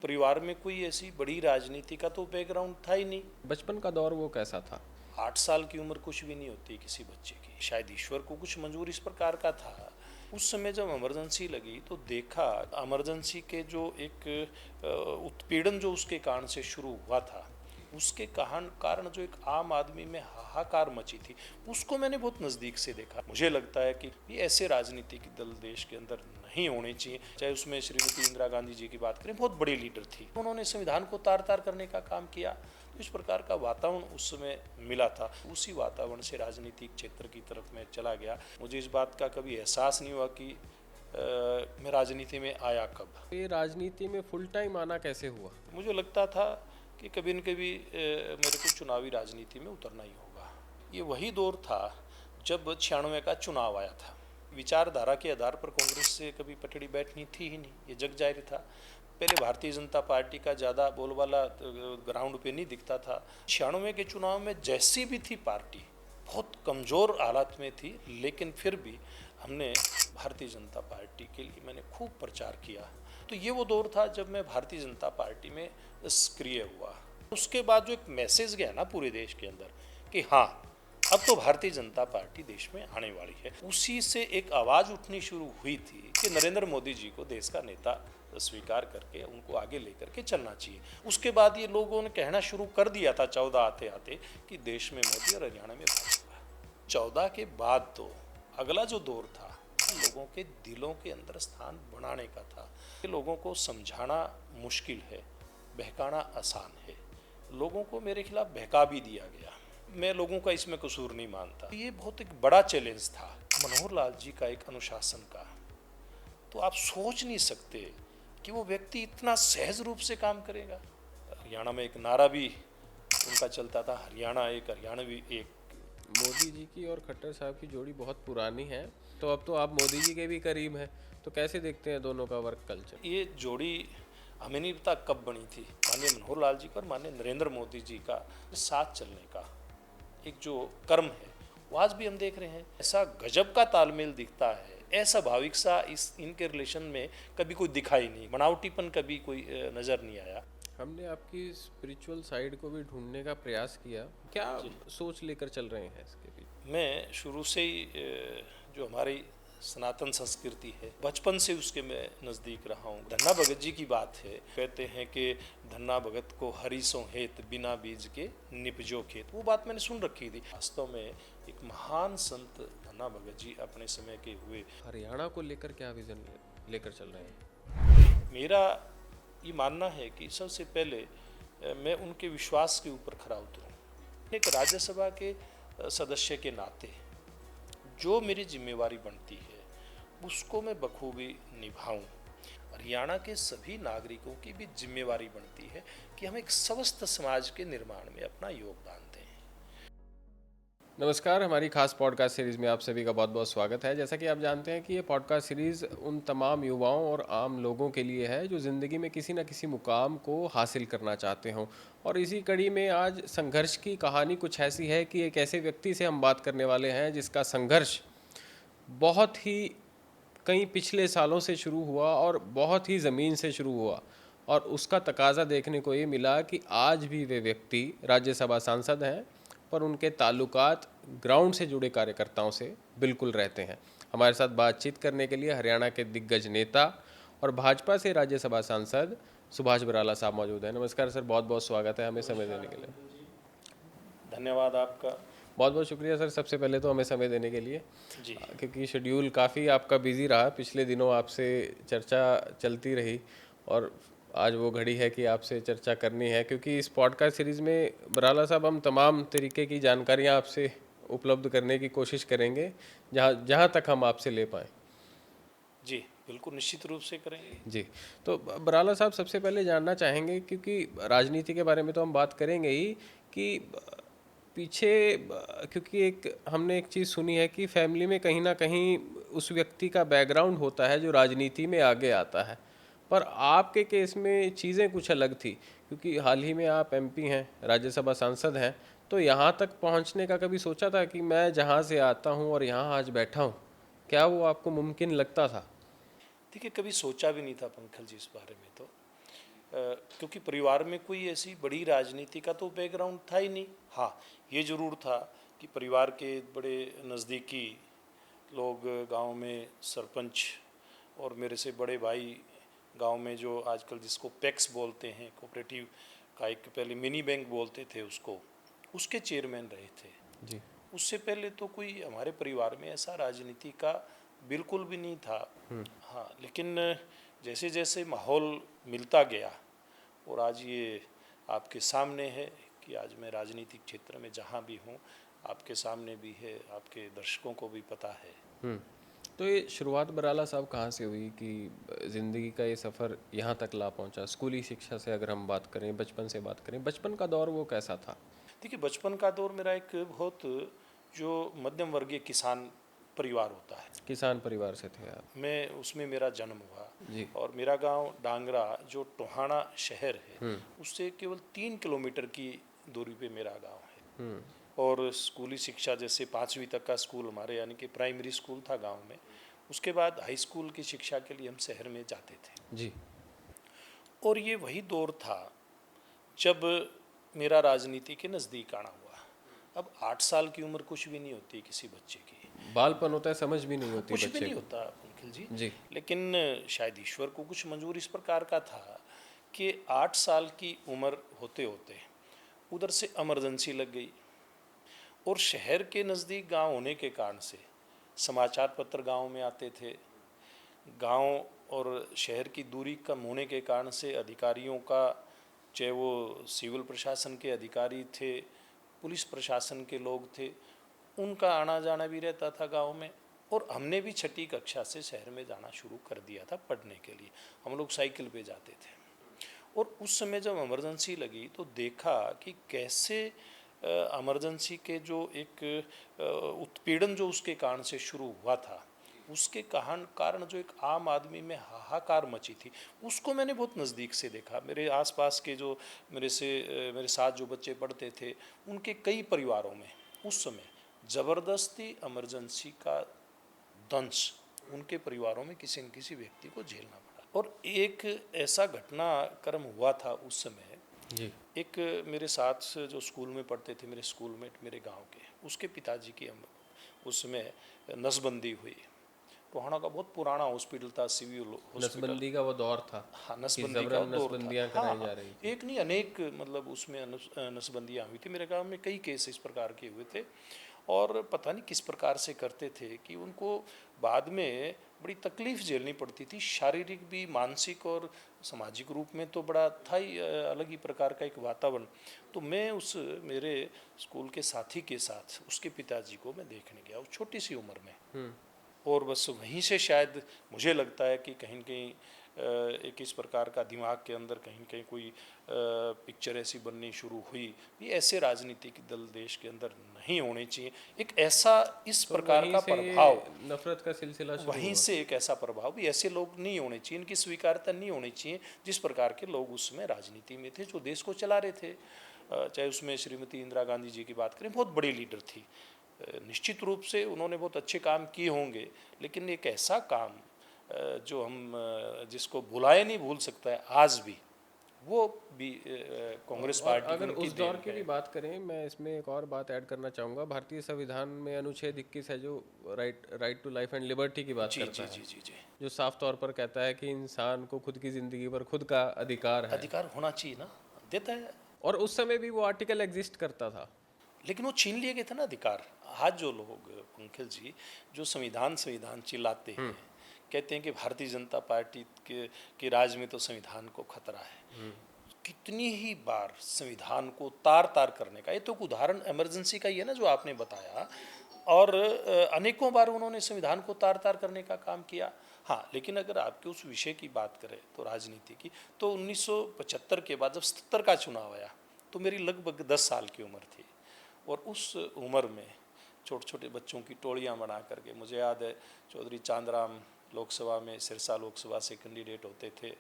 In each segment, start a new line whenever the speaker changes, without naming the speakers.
परिवार में कोई ऐसी बड़ी राजनीति का तो बैकग्राउंड था ही नहीं।
बचपन का दौर वो कैसा था?
8 साल की उम्र कुछ भी नहीं होती किसी बच्चे की, शायद ईश्वर को कुछ मंजूर इस प्रकार का था। उस समय जब इमरजेंसी लगी तो देखा इमरजेंसी के जो एक उत्पीड़न जो उसके कारण से शुरू हुआ था, उसके कारण जो एक आम आदमी में हाहाकार मची थी, उसको मैंने बहुत नज़दीक से देखा। मुझे लगता है कि ये ऐसे राजनीतिक दल देश के अंदर नहीं होने चाहिए। चाहे उसमें श्रीमती इंदिरा गांधी जी की बात करें, बहुत बड़ी लीडर थी, उन्होंने संविधान को तार तार करने का काम किया। तो इस प्रकार का वातावरण उस समय मिला था, उसी वातावरण से राजनीतिक क्षेत्र की तरफ मैं चला गया। मुझे इस बात का कभी एहसास नहीं हुआ कि मैं राजनीति में आया कब।
ये राजनीति में फुल टाइम आना कैसे हुआ?
मुझे लगता था कि कभी न कभी मेरे को चुनावी राजनीति में उतरना ही होगा। ये वही दौर था जब 96 का चुनाव आया था। विचारधारा के आधार पर कांग्रेस से कभी पटड़ी बैठनी थी ही नहीं, ये जग जाहिर था। पहले भारतीय जनता पार्टी का ज़्यादा बोलबाला ग्राउंड पे नहीं दिखता था। 96 के चुनाव में जैसी भी थी पार्टी, बहुत कमज़ोर हालात में थी, लेकिन फिर भी हमने भारतीय जनता पार्टी के लिए मैंने खूब प्रचार किया। तो ये वो दौर था जब मैं भारतीय जनता पार्टी में सक्रिय हुआ। उसके बाद जो एक मैसेज गया ना पूरे देश के अंदर कि हाँ, अब तो भारतीय जनता पार्टी देश में आने वाली है, उसी से एक आवाज़ उठनी शुरू हुई थी कि नरेंद्र मोदी जी को देश का नेता स्वीकार करके उनको आगे लेकर के चलना चाहिए। उसके बाद ये लोगों ने कहना शुरू कर दिया था 14 आते आते कि देश में मोदी और हरियाणा में भाजपा। 14 के बाद तो अगला जो दौर था लोगों के दिलों के अंदर स्थान बनाने का था। कि लोगों को समझाना मुश्किल है, बहकाना आसान है। लोगों को मेरे खिलाफ बहका भी दिया गया, मैं लोगों का इसमें कसूर नहीं मानता। ये बहुत एक बड़ा चैलेंज था मनोहर लाल जी का, एक अनुशासन का। तो आप सोच नहीं सकते कि वो व्यक्ति इतना सहज रूप से काम करेगा। हरियाणा में एक नारा भी उनका चलता था, हरियाणा एक हरियाणवी एक।
मोदी जी की और खट्टर साहब की जोड़ी बहुत पुरानी है, तो अब तो आप मोदी जी के भी करीब हैं, तो कैसे देखते हैं दोनों का वर्क कल्चर?
ये जोड़ी हमें नहीं पता कब बनी थी। माननीय मनोहर लाल जी का और माननीय नरेंद्र मोदी जी का साथ चलने का एक जो कर्म है, वो आज भी हम देख रहे हैं। ऐसा गजब का तालमेल दिखता है, ऐसा भाविक सा इस इनके रिलेशन में कभी कोई दिखा ही नहीं। बनावटीपन कभी कोई नज़र नहीं आया।
हमने आपकी स्पिरिचुअल साइड को भी ढूंढने का प्रयास किया, क्या सोच लेकर चल रहे हैं इसके पीछे?
मैं शुरू से ही जो हमारी सनातन संस्कृति है, बचपन से उसके मैं नज़दीक रहा हूँ। धन्ना भगत जी की बात है, कहते हैं कि धन्ना भगत को हरि सो हेत बिना बीज के निपजो खेत। वो बात मैंने सुन रखी थी। वास्तव में एक महान संत धन्ना भगत जी अपने समय के हुए।
हरियाणा को लेकर क्या विजन लेकर चल रहे हैं?
मेरा ये मानना है कि सबसे पहले मैं उनके विश्वास के ऊपर खरा उतरूँ। एक राज्यसभा के सदस्य के नाते जो मेरी जिम्मेवारी बनती है उसको मैं बखूबी निभाऊं। हरियाणा के सभी नागरिकों की भी जिम्मेवारी बनती है कि हम एक स्वस्थ समाज के निर्माण में अपना योगदान दें।
नमस्कार, हमारी खास पॉडकास्ट सीरीज़ में आप सभी का बहुत बहुत स्वागत है। जैसा कि आप जानते हैं कि ये पॉडकास्ट सीरीज़ उन तमाम युवाओं और आम लोगों के लिए है जो ज़िंदगी में किसी न किसी मुकाम को हासिल करना चाहते हों। और इसी कड़ी में आज संघर्ष की कहानी कुछ ऐसी है कि एक ऐसे व्यक्ति से हम बात करने वाले हैं जिसका संघर्ष बहुत ही कई पिछले सालों से शुरू हुआ और बहुत ही ज़मीन से शुरू हुआ, और उसका तकाज़ा देखने को ये मिला कि आज भी वे व्यक्ति राज्यसभा सांसद हैं, पर उनके ताल्लुकात ग्राउंड से जुड़े कार्यकर्ताओं से बिल्कुल रहते हैं। हमारे साथ बातचीत करने के लिए हरियाणा के दिग्गज नेता और भाजपा से राज्यसभा सांसद सुभाष बराला साहब मौजूद हैं। नमस्कार सर, बहुत बहुत स्वागत है हमें समय देने के लिए।
धन्यवाद आपका।
बहुत बहुत शुक्रिया सर, सबसे पहले तो हमें समय देने के लिए
जी।
क्योंकि शेड्यूल काफ़ी आपका बिजी रहा। पिछले दिनों आपसे चर्चा चलती रही और आज वो घड़ी है कि आपसे चर्चा करनी है, क्योंकि इस पॉडकास्ट सीरीज़ में बराला साहब हम तमाम तरीके की जानकारियाँ आपसे उपलब्ध करने की कोशिश करेंगे जहाँ जहाँ तक हम आपसे ले पाएँ।
जी बिल्कुल, निश्चित रूप से करेंगे।
जी, तो बराला साहब सबसे पहले जानना चाहेंगे, क्योंकि राजनीति के बारे में तो हम बात करेंगे ही, कि पीछे क्योंकि एक हमने एक चीज़ सुनी है कि फैमिली में कहीं ना कहीं उस व्यक्ति का बैकग्राउंड होता है जो राजनीति में आगे आता है, पर आपके केस में चीज़ें कुछ अलग थी, क्योंकि हाल ही में आप एमपी हैं, राज्यसभा सांसद हैं। तो यहाँ तक पहुँचने का कभी सोचा था कि मैं जहाँ से आता हूँ और यहाँ आज बैठा हूँ, क्या वो आपको मुमकिन लगता था?
देखिए, कभी सोचा भी नहीं था पंकज जी इस बारे में। तो क्योंकि परिवार में कोई ऐसी बड़ी राजनीति का तो बैकग्राउंड था ही नहीं। हाँ, ये ज़रूर था कि परिवार के बड़े नज़दीकी लोग गांव में सरपंच और मेरे से बड़े भाई गांव में जो आजकल जिसको पैक्स बोलते हैं, कोऑपरेटिव का एक पहले मिनी बैंक बोलते थे उसको, उसके चेयरमैन रहे थे।
जी।
उससे पहले तो कोई हमारे परिवार में ऐसा राजनीति का बिल्कुल भी नहीं था। हाँ, लेकिन जैसे जैसे माहौल मिलता गया और आज ये आपके सामने है कि आज मैं राजनीतिक क्षेत्र में जहाँ भी हूँ, आपके सामने भी है, आपके दर्शकों को भी पता है।
तो ये शुरुआत बराला साहब कहाँ से हुई कि ज़िंदगी का ये सफ़र यहाँ तक ला पहुँचा? स्कूली शिक्षा से अगर हम बात करें, बचपन से बात करें, बचपन का दौर वो कैसा था?
देखिए, बचपन का दौर मेरा एक बहुत जो मध्यम वर्गीय किसान परिवार होता है,
किसान परिवार से थे आप?
मैं उसमें मेरा जन्म हुआ।
जी।
और मेरा गांव डांगरा जो टोहाना शहर है उससे केवल 3 किलोमीटर की दूरी पे मेरा गांव है। और स्कूली शिक्षा जैसे 5वीं तक का स्कूल हमारे यानी कि प्राइमरी स्कूल था गांव में। उसके बाद हाई स्कूल की शिक्षा के लिए हम शहर में जाते थे।
जी।
और ये वही दौर था जब मेरा राजनीति के नज़दीक आना हुआ। अब 8 साल की उम्र कुछ भी नहीं होती किसी बच्चे की,
बालपन होता है, समझ भी नहीं होती
कुछ भी
बच्चे
नहीं
को।
होता निखिल जी।
जी।
लेकिन शायद ईश्वर को कुछ मंजूर इस प्रकार का था कि 8 साल की उम्र होते होते उधर से इमरजेंसी लग गई और शहर के नज़दीक गांव होने के कारण से समाचार पत्र गांव में आते थे। गांव और शहर की दूरी कम होने के कारण से अधिकारियों का, चाहे वो सिविल प्रशासन के अधिकारी थे, पुलिस प्रशासन के लोग थे, उनका आना जाना भी रहता था गांव में। और हमने भी 6ठी कक्षा से शहर में जाना शुरू कर दिया था पढ़ने के लिए। हम लोग साइकिल पे जाते थे। और उस समय जब इमरजेंसी लगी तो देखा कि कैसे इमरजेंसी के जो एक उत्पीड़न जो उसके कारण से शुरू हुआ था, उसके कारण जो एक आम आदमी में हाहाकार मची थी, उसको मैंने बहुत नज़दीक से देखा। मेरे आसपास के जो मेरे साथ जो बच्चे पढ़ते थे, उनके कई परिवारों में उस समय ज़बरदस्ती इमरजेंसी का दंश उनके परिवारों में किसी न किसी व्यक्ति को झेलना पड़ा। और एक ऐसा घटनाक्रम हुआ था उस समय।
जी।
एक मेरे साथ जो स्कूल में पढ़ते थे, मेरे स्कूलमेट मेरे गांव के, उसके पिताजी की उस समय नसबंदी हुई। टोहाना का बहुत पुराना हॉस्पिटल था, सिविल हॉस्पिटल।
नसबंदी का वो दौर था
हाँ,
कि
नसबंदी का
जबरन
दौर था।
नसबंदियां
हाँ
कराई
हाँ,
जा रही थी।
एक नहीं अनेक, मतलब उसमें नसबंदियाँ हुई थी। मेरे गांव में कई केस इस प्रकार के हुए थे। और पता नहीं किस प्रकार से करते थे कि उनको बाद में बड़ी तकलीफ झेलनी पड़ती थी, शारीरिक भी, मानसिक और सामाजिक रूप में तो बड़ा था ही अलग ही प्रकार का एक वातावरण। तो मैं उस मेरे स्कूल के साथी के साथ उसके पिताजी को मैं देखने गया, उस छोटी सी उम्र में। और बस वहीं से शायद मुझे लगता है कि कहीं न कहीं एक इस प्रकार का दिमाग के अंदर कहीं न कहीं कोई पिक्चर ऐसी बननी शुरू हुई कि ऐसे राजनीतिक दल देश के अंदर नहीं होने चाहिए। एक ऐसा इस
तो
प्रकार
वहीं
का
से
प्रभाव,
ये नफरत का सिलसिला शुरू
वहीं
हुआ।
से एक ऐसा प्रभाव भी, ऐसे लोग नहीं होने चाहिए, इनकी स्वीकारता नहीं होनी चाहिए जिस प्रकार के लोग उस समय राजनीति में थे, जो देश को चला रहे थे। चाहे उसमें श्रीमती इंदिरा गांधी जी की बात करें, बहुत बड़ी लीडर थी। निश्चित रूप से उन्होंने बहुत अच्छे काम किए होंगे, लेकिन एक ऐसा काम जो हम जिसको भुलाए नहीं भूल सकता है आज भी, वो भी कांग्रेस
और
पार्टी की
अगर
उनकी
उस दौर
देन
की
है।
भी बात करें, मैं इसमें एक और बात ऐड करना चाहूँगा। भारतीय संविधान में अनुच्छेद 21 है जो right to life and liberty की बात
जी
करता
जी
है,
जी जी जी।
जो साफ तौर पर कहता है कि इंसान को खुद की ज़िंदगी पर खुद का अधिकार है।
अधिकार होना चाहिए ना, देता है।
और उस समय भी वो आर्टिकल एग्जिस्ट करता था।
लेकिन वो छीन लिए गए थे ना अधिकार। आज जो लोग पंकज जी जो संविधान संविधान चिल्लाते हैं, कहते हैं कि भारतीय जनता पार्टी के राज में तो संविधान को खतरा है। कितनी ही बार संविधान को तार तार करने का, ये तो एक उदाहरण इमरजेंसी का ही है ना जो आपने बताया। और अनेकों बार उन्होंने संविधान को तार तार करने का काम किया। हाँ, लेकिन अगर आपके उस विषय की बात करें तो राजनीति की, तो 1975 के बाद जब 77 का चुनाव आया तो मेरी लगभग 10 साल की उम्र थी। और उस उम्र में छोटे छोटे बच्चों की टोलियां बना करके, मुझे याद है चौधरी चांदराम लोकसभा में सिरसा लोकसभा से कैंडिडेट होते थे।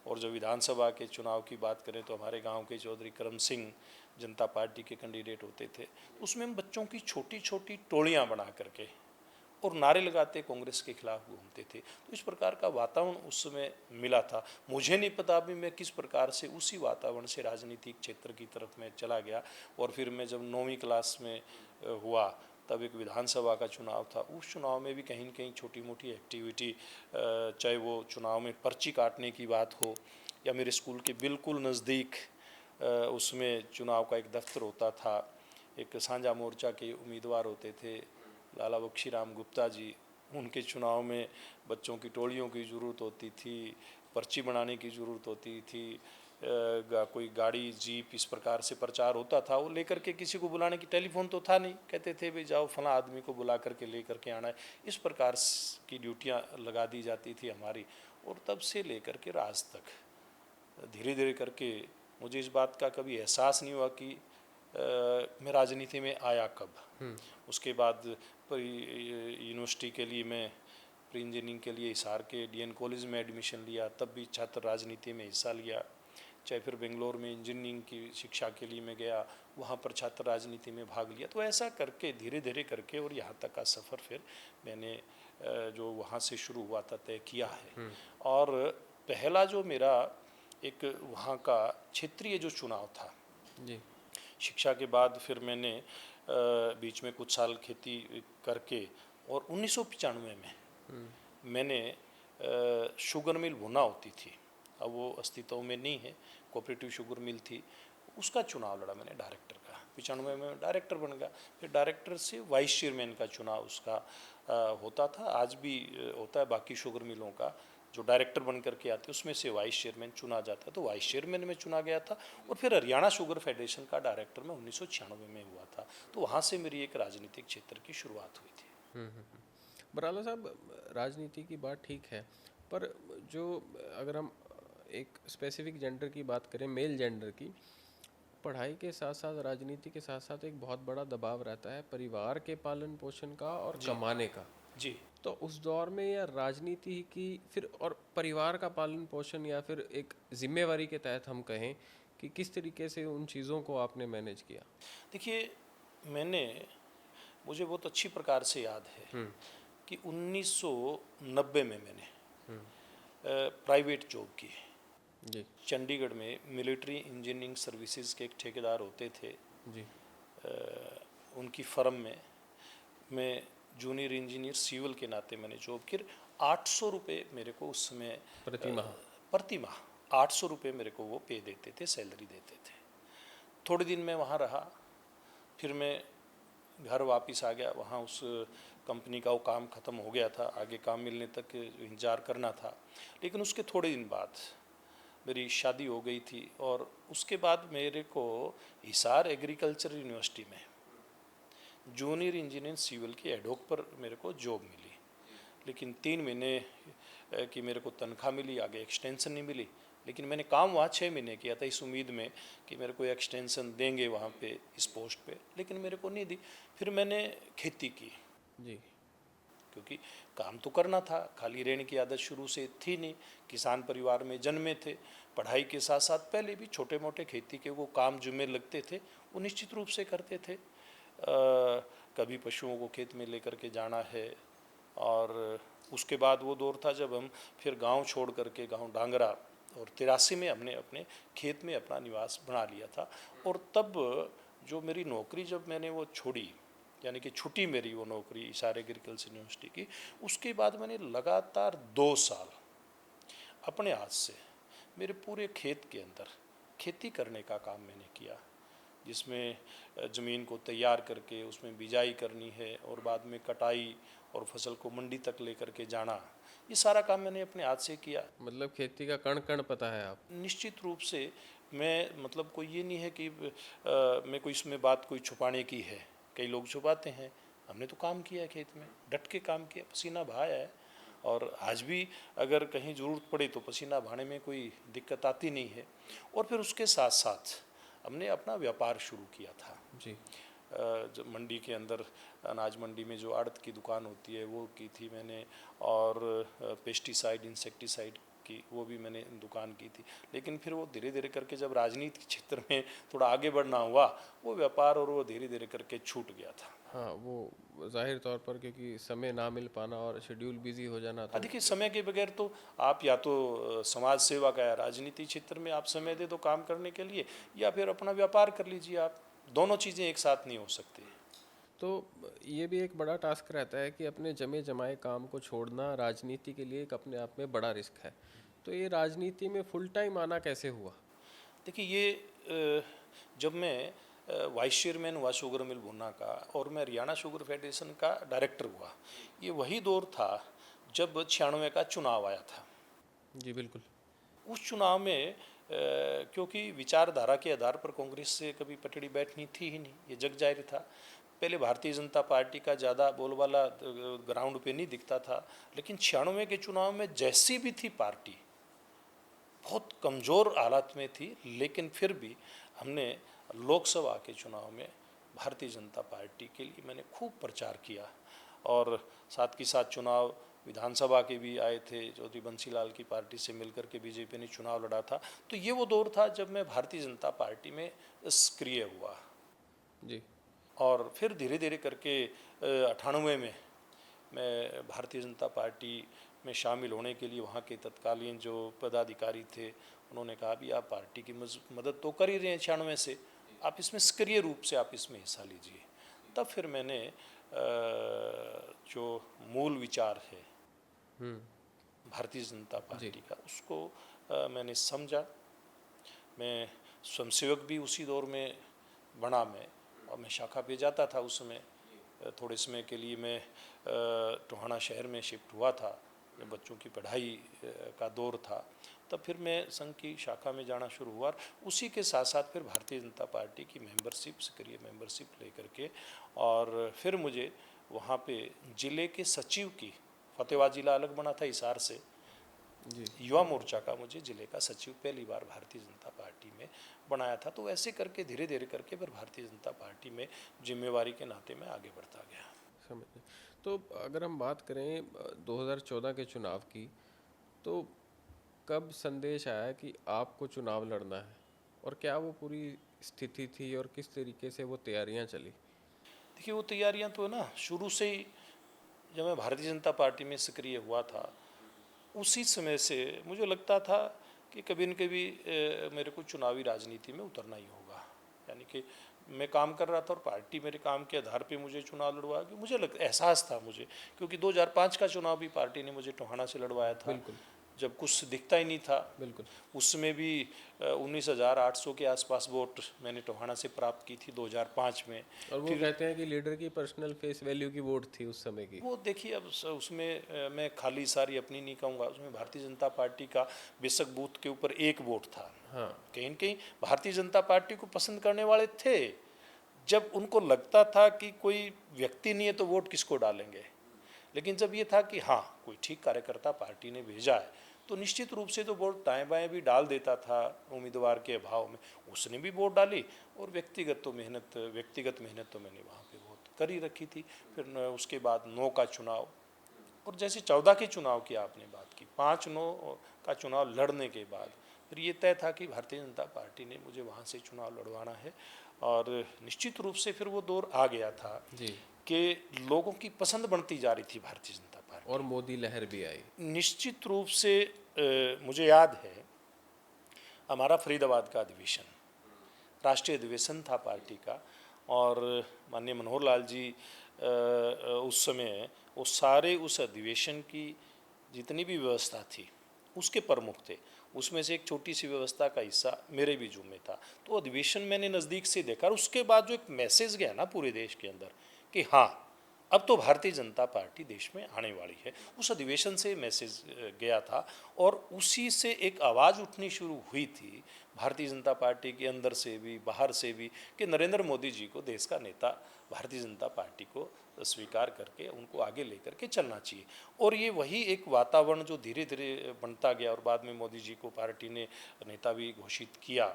और जो विधानसभा के चुनाव की बात करें तो हमारे गांव के चौधरी करम सिंह जनता पार्टी के कैंडिडेट होते थे। उसमें हम बच्चों की छोटी छोटी टोलियां बना करके और नारे लगाते कांग्रेस के खिलाफ घूमते थे। तो इस प्रकार का वातावरण उस समय मिला था। मुझे नहीं पता अभी मैं किस प्रकार से उसी वातावरण से राजनीतिक क्षेत्र की तरफ मैं चला गया। और फिर मैं जब 9वीं क्लास में हुआ तब एक विधानसभा का चुनाव था। उस चुनाव में भी कहीं न कहीं छोटी मोटी एक्टिविटी, चाहे वो चुनाव में पर्ची काटने की बात हो या मेरे स्कूल के बिल्कुल नज़दीक उसमें चुनाव का एक दफ्तर होता था। एक साझा मोर्चा के उम्मीदवार होते थे लाला बख्शीराम गुप्ता जी, उनके चुनाव में बच्चों की टोलियों की ज़रूरत होती थी, पर्ची बनाने की ज़रूरत होती थी, कोई गाड़ी जीप इस प्रकार से प्रचार होता था। वो लेकर के किसी को बुलाने की, टेलीफोन तो था नहीं, कहते थे भाई जाओ फला आदमी को बुला करके ले करके आना है। इस प्रकार की ड्यूटियाँ लगा दी जाती थी हमारी। और तब से लेकर के आज तक धीरे धीरे करके मुझे इस बात का कभी एहसास नहीं हुआ कि मैं राजनीति में आया कब। उसके बाद यूनिवर्सिटी के लिए मैं प्री इंजीनियरिंग के लिए हिसार के डीएन कॉलेज में एडमिशन लिया, तब भी छात्र राजनीति में हिस्सा लिया। चाहे फिर बेंगलोर में इंजीनियरिंग की शिक्षा के लिए मैं गया, वहाँ पर छात्र राजनीति में भाग लिया। तो ऐसा करके धीरे धीरे करके और यहाँ तक का सफ़र फिर मैंने जो वहाँ से शुरू हुआ था तय किया है। और पहला जो मेरा एक वहाँ का क्षेत्रीय जो चुनाव था
जी।
शिक्षा के बाद, फिर मैंने बीच में कुछ साल खेती करके और 1995 में मैंने शुगर मिल भुना होती थी, अब वो अस्तित्व में नहीं है, कोऑपरेटिव शुगर मिल थी, उसका चुनाव लड़ा मैंने डायरेक्टर का। 95 में डायरेक्टर बन गया। फिर डायरेक्टर से वाइस चेयरमैन का चुनाव उसका होता था, आज भी होता है। बाकी शुगर मिलों का जो डायरेक्टर बन करके आते उसमें से वाइस चेयरमैन चुना जाता है, तो वाइस चेयरमैन में चुना गया था। और फिर हरियाणा शुगर फेडरेशन का डायरेक्टर मैं 1996 में हुआ था। तो वहाँ से मेरी एक राजनीतिक क्षेत्र की शुरुआत हुई थी।
बराला साहब, राजनीति की बात ठीक है, पर जो अगर हम एक स्पेसिफिक जेंडर की बात करें, मेल जेंडर की, पढ़ाई के साथ साथ राजनीति के साथ साथ एक बहुत बड़ा दबाव रहता है परिवार के पालन पोषण का और
जी
कमाने का।
जी।
तो उस दौर में या राजनीति की फिर और परिवार का पालन पोषण या फिर एक जिम्मेवारी के तहत हम कहें कि किस तरीके से उन चीज़ों को आपने मैनेज किया?
देखिए, मुझे बहुत अच्छी प्रकार से याद है कि 1990 में मैंने प्राइवेट जॉब की।
जी
चंडीगढ़ में मिलिट्री इंजीनियरिंग सर्विसेज के एक ठेकेदार होते थे,
जी
उनकी फर्म में मैं जूनियर इंजीनियर सिविल के नाते मैंने जॉब की। 800 रुपये मेरे को उस समय प्रति माह 800 रुपये मेरे को वो पे देते थे, सैलरी देते थे। थोड़े दिन मैं वहाँ रहा, फिर मैं घर वापस आ गया। वहाँ उस कंपनी का वो काम ख़त्म हो गया था, आगे काम मिलने तक इंतज़ार करना था। लेकिन उसके थोड़े दिन बाद मेरी शादी हो गई थी और उसके बाद मेरे को हिसार एग्रीकल्चर यूनिवर्सिटी में जूनियर इंजीनियर सिविल की एडोक पर मेरे को जॉब मिली। लेकिन 3 महीने की मेरे को तनख्वाह मिली, आगे एक्सटेंशन नहीं मिली। लेकिन मैंने काम वहाँ 6 महीने किया था इस उम्मीद में कि मेरे को एक्सटेंशन देंगे वहाँ पे इस पोस्ट पे, लेकिन मेरे को नहीं दी। फिर मैंने खेती की,
जी
क्योंकि काम तो करना था, खाली रहने की आदत शुरू से थी नहीं। किसान परिवार में जन्मे थे, पढ़ाई के साथ साथ पहले भी छोटे मोटे खेती के वो काम जुम्मे लगते थे, वो निश्चित रूप से करते थे। कभी पशुओं को खेत में लेकर के जाना है। और उसके बाद वो दौर था जब हम फिर गांव छोड़ करके, गांव डांगरा, और 83 में हमने अपने खेत में अपना निवास बना लिया था। और तब जो मेरी नौकरी जब मैंने वो छोड़ी, यानी कि छुट्टी मेरी वो नौकरी हिसार एग्रीकल्चर यूनिवर्सिटी की, उसके बाद मैंने लगातार 2 साल अपने हाथ से मेरे पूरे खेत के अंदर खेती करने का काम मैंने किया, जिसमें ज़मीन को तैयार करके उसमें बिजाई करनी है और बाद में कटाई और फसल को मंडी तक लेकर के जाना, ये सारा काम मैंने अपने हाथ से किया।
मतलब खेती का कण कण पता है आप?
निश्चित रूप से मैं, मतलब कोई ये नहीं है कि मैं कोई इसमें बात कोई छुपाने की है। कई लोग छुपाते हैं, हमने तो काम किया है खेत में, डट के काम किया, पसीना बहाया है। और आज भी अगर कहीं ज़रूरत पड़े तो पसीना बहाने में कोई दिक्कत आती नहीं है। और फिर उसके साथ साथ हमने अपना व्यापार शुरू किया था।
जी
जब मंडी के अंदर, अनाज मंडी में जो आड़त की दुकान होती है वो की थी मैंने। और पेस्टिसाइड, इंसेक्टिसाइड की, वो भी मैंने दुकान की थी। लेकिन फिर वो धीरे धीरे करके जब राजनीति के क्षेत्र में थोड़ा आगे बढ़ना हुआ, वो व्यापार और वो धीरे धीरे करके छूट गया था।
हाँ, वो जाहिर तौर पर क्योंकि समय ना मिल पाना और शेड्यूल बिजी हो जाना तो
देखिए, समय के बगैर तो आप या तो समाज सेवा का या राजनीति क्षेत्र में आप समय दे दो काम करने के लिए, या फिर अपना व्यापार कर लीजिए आप। दोनों चीज़ें एक साथ नहीं हो सकती।
तो ये भी एक बड़ा टास्क रहता है कि अपने जमे जमाए काम को छोड़ना राजनीति के लिए एक अपने आप में बड़ा रिस्क है। तो ये राजनीति में फुल टाइम आना कैसे हुआ?
देखिए, ये जब मैं वाइस चेयरमैन हुआ शुगर मिल भुना का, और मैं हरियाणा शुगर फेडरेशन का डायरेक्टर हुआ, ये वही दौर था जब 96 का चुनाव आया था।
जी बिल्कुल।
उस चुनाव में क्योंकि विचारधारा के आधार पर कांग्रेस से कभी पटड़ी बैठनी थी ही नहीं, ये जग जाहिर था। पहले भारतीय जनता पार्टी का ज़्यादा बोलबाला ग्राउंड पे नहीं दिखता था, लेकिन 96 के चुनाव में जैसी भी थी पार्टी, बहुत कमज़ोर हालात में थी, लेकिन फिर भी हमने लोकसभा के चुनाव में भारतीय जनता पार्टी के लिए मैंने खूब प्रचार किया। और साथ के साथ चुनाव विधानसभा के भी आए थे, चौधरी बंसीलाल की पार्टी से मिलकर के बीजेपी ने चुनाव लड़ा था। तो ये वो दौर था जब मैं भारतीय जनता पार्टी में सक्रिय हुआ।
जी।
और फिर धीरे धीरे करके 98 में मैं भारतीय जनता पार्टी में शामिल होने के लिए वहाँ के तत्कालीन जो पदाधिकारी थे, उन्होंने कहा भी आप पार्टी की मदद तो कर ही रहे हैं 96 से, आप इसमें सक्रिय रूप से आप इसमें हिस्सा लीजिए। तब फिर मैंने जो मूल विचार है भारतीय जनता पार्टी का, उसको मैंने समझा। मैं स्वयंसेवक भी उसी दौर में बना मैं, और मैं शाखा पे जाता था उस समय। थोड़े समय के लिए मैं टोहाना शहर में शिफ्ट हुआ था, जब बच्चों की पढ़ाई का दौर था। तब फिर मैं संघ की शाखा में जाना शुरू हुआ। उसी के साथ साथ फिर भारतीय जनता पार्टी की मेंबरशिप, सक्रिय मेंबरशिप लेकर के, और फिर मुझे वहाँ पे ज़िले के सचिव की, फतेहाबाद जिला अलग बना था हिसार से, युवा मोर्चा का मुझे जिले का सचिव पहली बार भारतीय जनता पार्टी में बनाया था। तो ऐसे करके धीरे धीरे करके फिर भारतीय जनता पार्टी में जिम्मेवारी के नाते में आगे बढ़ता गया।
समझ गए। तो अगर हम बात करें 2014 के चुनाव की, तो कब संदेश आया कि आपको चुनाव लड़ना है, और क्या वो पूरी स्थिति थी और किस तरीके से वो तैयारियां चली?
देखिए, वो तैयारियां तो ना शुरू से ही, जब मैं भारतीय जनता पार्टी में सक्रिय हुआ था, उसी समय से मुझे लगता था कि कभी न कभी मेरे को चुनावी राजनीति में उतरना ही होगा। यानी कि मैं काम कर रहा था और पार्टी मेरे काम के आधार पे मुझे चुनाव लड़वा के, मुझे एहसास था मुझे, क्योंकि 2005 का चुनाव भी पार्टी ने मुझे टोहाना से लड़वाया था।
बिल्कुल।
जब कुछ दिखता ही नहीं था।
बिल्कुल।
उसमें भी 19,800 के आसपास वोट मैंने टोहाना से प्राप्त की थी 2005 में।
और वो कहते हैं कि लीडर की पर्सनल फेस वैल्यू की वोट थी उस समय की।
वो देखिए, अब उसमें मैं खाली सारी अपनी नहीं कहूँगा, उसमें भारतीय जनता पार्टी का बेशक बूथ के ऊपर एक वोट था।
हाँ।
कहीं न कहीं भारतीय जनता पार्टी को पसंद करने वाले थे। जब उनको लगता था कि कोई व्यक्ति नहीं है तो वोट किसको डालेंगे, लेकिन जब ये था कि हाँ, कोई ठीक कार्यकर्ता पार्टी ने भेजा है, तो निश्चित रूप से तो वोट दाएं बाएं भी डाल देता था उम्मीदवार के अभाव में। उसने भी वोट डाली, और व्यक्तिगत मेहनत तो मैंने वहाँ पे बहुत कर ही रखी थी। फिर उसके बाद 9 का चुनाव, और जैसे 14 के चुनाव की आपने बात की, 5-9 का चुनाव लड़ने के बाद फिर ये तय था कि भारतीय जनता पार्टी ने मुझे वहाँ से चुनाव लड़वाना है। और निश्चित रूप से फिर वो दौर आ गया था
जी।
कि लोगों की पसंद बढ़ती जा रही थी भारतीय जनता पार्टी,
और मोदी लहर भी आई।
निश्चित रूप से मुझे याद है, हमारा फरीदाबाद का अधिवेशन, राष्ट्रीय अधिवेशन था पार्टी का, और माननीय मनोहर लाल जी उस समय वो सारे उस अधिवेशन की जितनी भी व्यवस्था थी उसके प्रमुख थे। उसमें से एक छोटी सी व्यवस्था का हिस्सा मेरे भी जुम्मे था। तो अधिवेशन मैंने नज़दीक से देखा, और उसके बाद जो एक मैसेज गया ना पूरे देश के अंदर कि हाँ, अब तो भारतीय जनता पार्टी देश में आने वाली है, उस अधिवेशन से मैसेज गया था। और उसी से एक आवाज़ उठनी शुरू हुई थी भारतीय जनता पार्टी के अंदर से भी बाहर से भी, कि नरेंद्र मोदी जी को देश का नेता भारतीय जनता पार्टी को स्वीकार करके उनको आगे लेकर के चलना चाहिए। और ये वही एक वातावरण जो धीरे धीरे बनता गया, और बाद में मोदी जी को पार्टी ने नेता भी घोषित किया।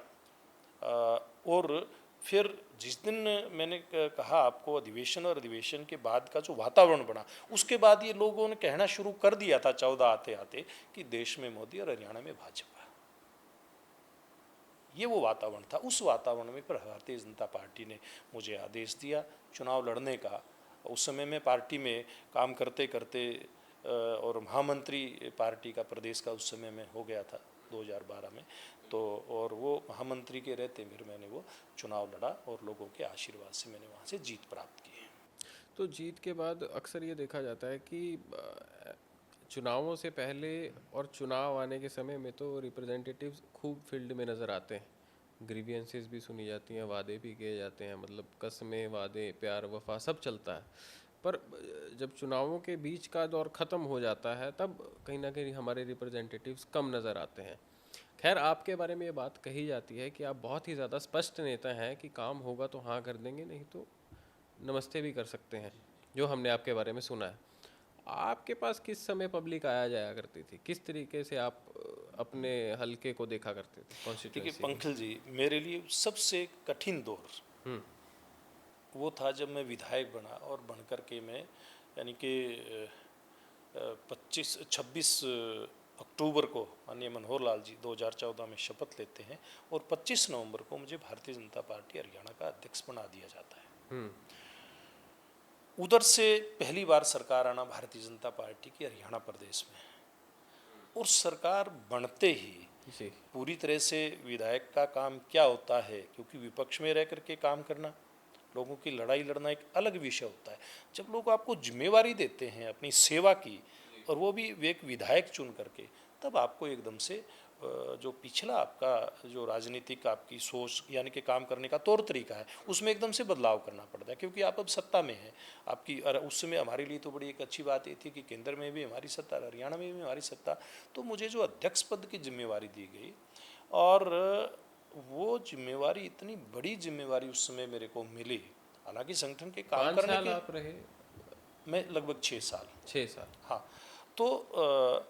और फिर जिस दिन मैंने कहा आपको अधिवेशन और अधिवेशन के बाद का जो वातावरण बना, उसके बाद ये लोगों ने कहना शुरू कर दिया था 14 आते आते कि देश में मोदी और हरियाणा में भाजपा। ये वो वातावरण था। उस वातावरण में पर भारतीय जनता पार्टी ने मुझे आदेश दिया चुनाव लड़ने का। उस समय में पार्टी में काम करते करते और महामंत्री पार्टी का प्रदेश का उस समय में हो गया था 2012 में, तो और वो महामंत्री के रहते फिर मैंने वो चुनाव लड़ा और लोगों के आशीर्वाद से मैंने वहाँ से जीत प्राप्त की है।
तो जीत के बाद अक्सर ये देखा जाता है कि चुनावों से पहले और चुनाव आने के समय में तो रिप्रेजेंटेटिव्स खूब फील्ड में नज़र आते हैं, ग्रीवियंसेस भी सुनी जाती हैं, वादे भी किए जाते हैं, मतलब कस्में, वादे, प्यार, वफा सब चलता है। पर जब चुनावों के बीच का दौर ख़त्म हो जाता है तब कहीं ना कहीं हमारे रिप्रेजेंटेटिव्स कम नज़र आते हैं। खैर, आपके बारे में ये बात कही जाती है कि आप बहुत ही ज़्यादा स्पष्ट नेता हैं कि काम होगा तो हाँ कर देंगे, नहीं तो नमस्ते भी कर सकते हैं, जो हमने आपके बारे में सुना है। आपके पास किस समय पब्लिक आया जाया करती थी, किस तरीके से आप अपने हलके को देखा करते थे
देखिए
कॉन्स्टिट्यूंसी?
पंखल जी, मेरे लिए सबसे कठिन दौर वो था जब मैं विधायक बना और बन कर के मैं यानी कि 26 अक्टूबर को माननीय मनोहर लाल जी 2014 में शपथ लेते हैं और 25 नवंबर को मुझे भारतीय जनता पार्टी हरियाणा का अध्यक्ष बना दिया जाता है। उधर से पहली बार सरकार आना भारतीय जनता पार्टी की हरियाणा प्रदेश में, और सरकार बनते ही
जी।
पूरी तरह से विधायक का काम क्या होता है, क्योंकि विपक्ष में रह करके काम करना, लोगों की लड़ाई लड़ना एक अलग विषय होता है। जब लोग आपको जिम्मेवारी देते हैं अपनी सेवा की, और वो भी एक विधायक चुन करके, तब आपको एकदम से जो पिछला आपका जो राजनीतिक आपकी सोच यानी कि काम करने का तौर तरीका है, उसमें एकदम से बदलाव करना पड़ता है, क्योंकि आप अब सत्ता में हैं आपकी। और उस समय हमारे लिए तो बड़ी एक अच्छी बात ये थी कि केंद्र में भी हमारी सत्ता, हरियाणा में भी हमारी सत्ता, तो मुझे जो अध्यक्ष पद की जिम्मेवारी दी गई, और वो जिम्मेवारी इतनी बड़ी जिम्मेवारी उस समय मेरे को मिली। हालांकि संगठन के काम
5
करने
साल
के
आप रहे?
मैं लगभग 6 साल।
6 साल।
हाँ, तो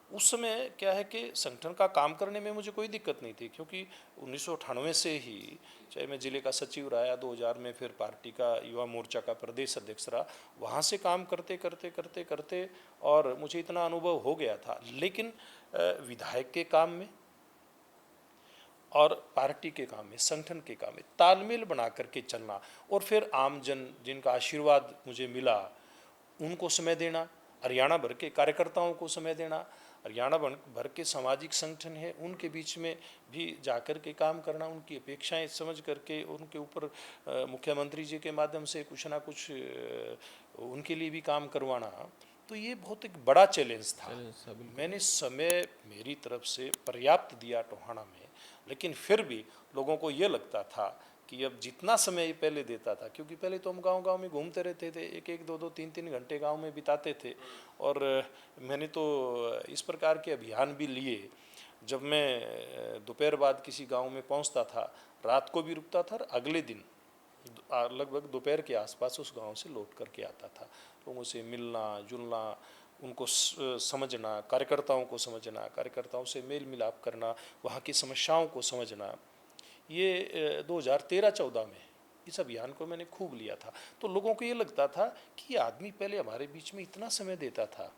उस समय क्या है कि संगठन का काम करने में मुझे कोई दिक्कत नहीं थी, क्योंकि 1998 से ही, चाहे मैं जिले का सचिव रहा, 2000 में फिर पार्टी का युवा मोर्चा का प्रदेश अध्यक्ष रहा, वहाँ से काम करते करते करते करते और मुझे इतना अनुभव हो गया था। लेकिन विधायक के काम में और पार्टी के काम में, संगठन के काम में तालमेल बना करके चलना, और फिर आमजन जिनका आशीर्वाद मुझे मिला उनको समय देना, हरियाणा भर के कार्यकर्ताओं को समय देना, हरियाणा भर के सामाजिक संगठन है उनके बीच में भी जाकर के काम करना, उनकी अपेक्षाएं समझ करके उनके ऊपर मुख्यमंत्री जी के माध्यम से कुछ ना कुछ उनके लिए भी काम करवाना, तो ये बहुत एक बड़ा चैलेंज था। मैंने समय मेरी तरफ से पर्याप्त दिया टोहाना में, लेकिन फिर भी लोगों को ये लगता था कि अब जितना समय ये पहले देता था, क्योंकि पहले तो हम गांव-गांव में घूमते रहते थे, एक एक दो दो तीन तीन घंटे गांव में बिताते थे, और मैंने तो इस प्रकार के अभियान भी लिए। जब मैं दोपहर बाद किसी गांव में पहुंचता था, रात को भी रुकता था, और अगले दिन लगभग दोपहर के आसपास उस गांव से लौट करके आता था। लोगों से मिलना जुलना, उनको समझना, कार्यकर्ताओं को समझना, कार्यकर्ताओं से मेल मिलाप करना, वहाँ की समस्याओं को समझना, ये 2013-14 में इस अभियान को मैंने खूब लिया था। तो लोगों को ये लगता था कि आदमी पहले हमारे बीच में इतना समय देता था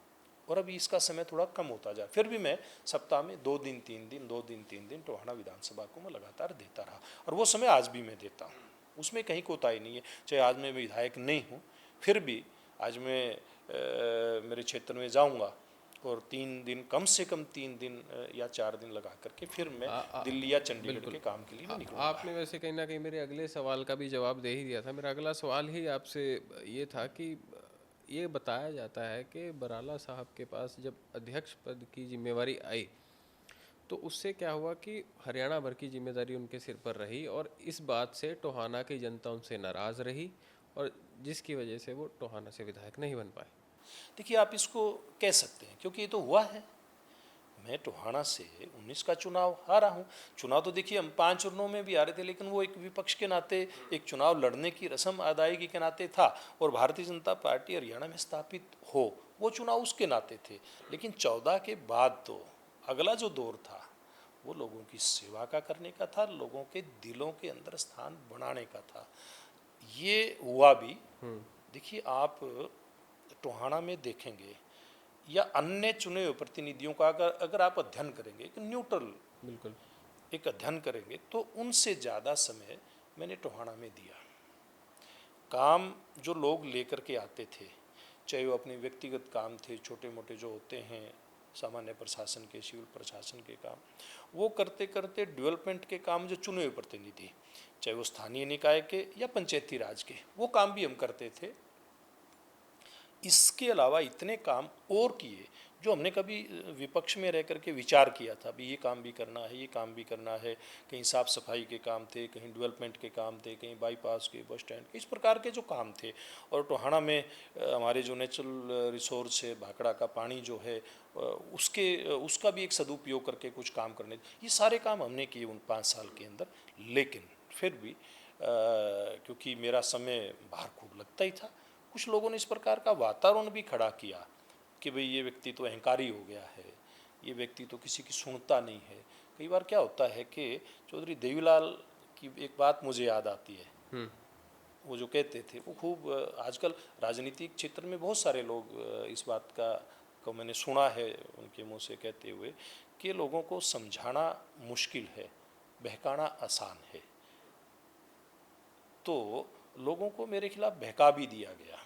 और अभी इसका समय थोड़ा कम होता जा। फिर भी मैं सप्ताह में 2 दिन 3 दिन 2 दिन 3 दिन टोहाना विधानसभा को मैं लगातार देता रहा, और वो समय आज भी मैं देता हूँ, उसमें कहीं कोताही नहीं है। चाहे आज मैं विधायक नहीं हूँ, फिर भी आज मैं मेरे क्षेत्र में जाऊँगा और 3 दिन, कम से कम 3 दिन या 4 दिन लगा करके फिर मैं दिल्ली या चंडीगढ़ के काम के लिए मैं निकलूँगा।
आपने वैसे कहीं ना कहीं मेरे अगले सवाल का भी जवाब दे ही दिया था। मेरा अगला सवाल ही आपसे ये था कि ये बताया जाता है कि बराला साहब के पास जब अध्यक्ष पद की जिम्मेवारी आई तो उससे क्या हुआ कि हरियाणा भर की जिम्मेदारी उनके सिर पर रही, और इस बात से टोहाना की जनता उनसे नाराज़ रही, और जिसकी वजह से वो टोहाना से विधायक नहीं बन पाए।
देखिए, आप इसको कह सकते हैं क्योंकि ये तो हुआ है। मैं टोहाना से 19 का चुनाव हारा हूँ। चुनाव तो देखिए हम 5 चरणों में भी आ रहे थे, लेकिन वो एक विपक्ष के नाते, एक चुनाव लड़ने की रस्म अदायगी के नाते था, और भारतीय जनता पार्टी हरियाणा में स्थापित हो, वो चुनाव उसके नाते थे। लेकिन 14 के बाद तो अगला जो दौर था वो लोगों की सेवा का करने का था, लोगों के दिलों के अंदर स्थान बनाने का था। ये हुआ भी। देखिए, आप टोहाना में देखेंगे या अन्य चुने हुए प्रतिनिधियों का अगर अगर आप अध्ययन करेंगे, एक न्यूट्रल
बिल्कुल।
एक अध्ययन करेंगे, तो उनसे ज़्यादा समय मैंने टोहाना में दिया। काम जो लोग लेकर के आते थे, चाहे वो अपने व्यक्तिगत काम थे, छोटे मोटे जो होते हैं सामान्य प्रशासन के, सिविल प्रशासन के काम, वो करते करते डेवलपमेंट के काम जो चुने हुए प्रतिनिधि, चाहे वो स्थानीय निकाय के या पंचायती राज के, वो काम भी हम करते थे। इसके अलावा इतने काम और किए जो हमने कभी विपक्ष में रह करके विचार किया था, भी ये काम भी करना है, ये काम भी करना है। कहीं साफ़ सफाई के काम थे, कहीं डेवलपमेंट के काम थे, कहीं बाईपास के, बस स्टैंड, इस प्रकार के जो काम थे। और टोहाना में हमारे जो नेचुरल रिसोर्स है, भाखड़ा का पानी जो है, उसका भी एक सदुपयोग करके कुछ काम करने, ये सारे काम हमने किए उन 5 साल के अंदर। लेकिन फिर भी क्योंकि मेरा समय बाहर खूब लगता ही था, कुछ लोगों ने इस प्रकार का वातावरण भी खड़ा किया कि भाई ये व्यक्ति तो अहंकारी हो गया है, ये व्यक्ति तो किसी की सुनता नहीं है। कई बार क्या होता है कि चौधरी देवीलाल की एक बात मुझे याद आती है, वो जो कहते थे, वो खूब आजकल राजनीतिक क्षेत्र में बहुत सारे लोग इस बात को मैंने सुना है उनके मुंह से कहते हुए कि लोगों को समझाना मुश्किल है, बहकाना आसान है। तो लोगों को मेरे खिलाफ बहका भी दिया गया,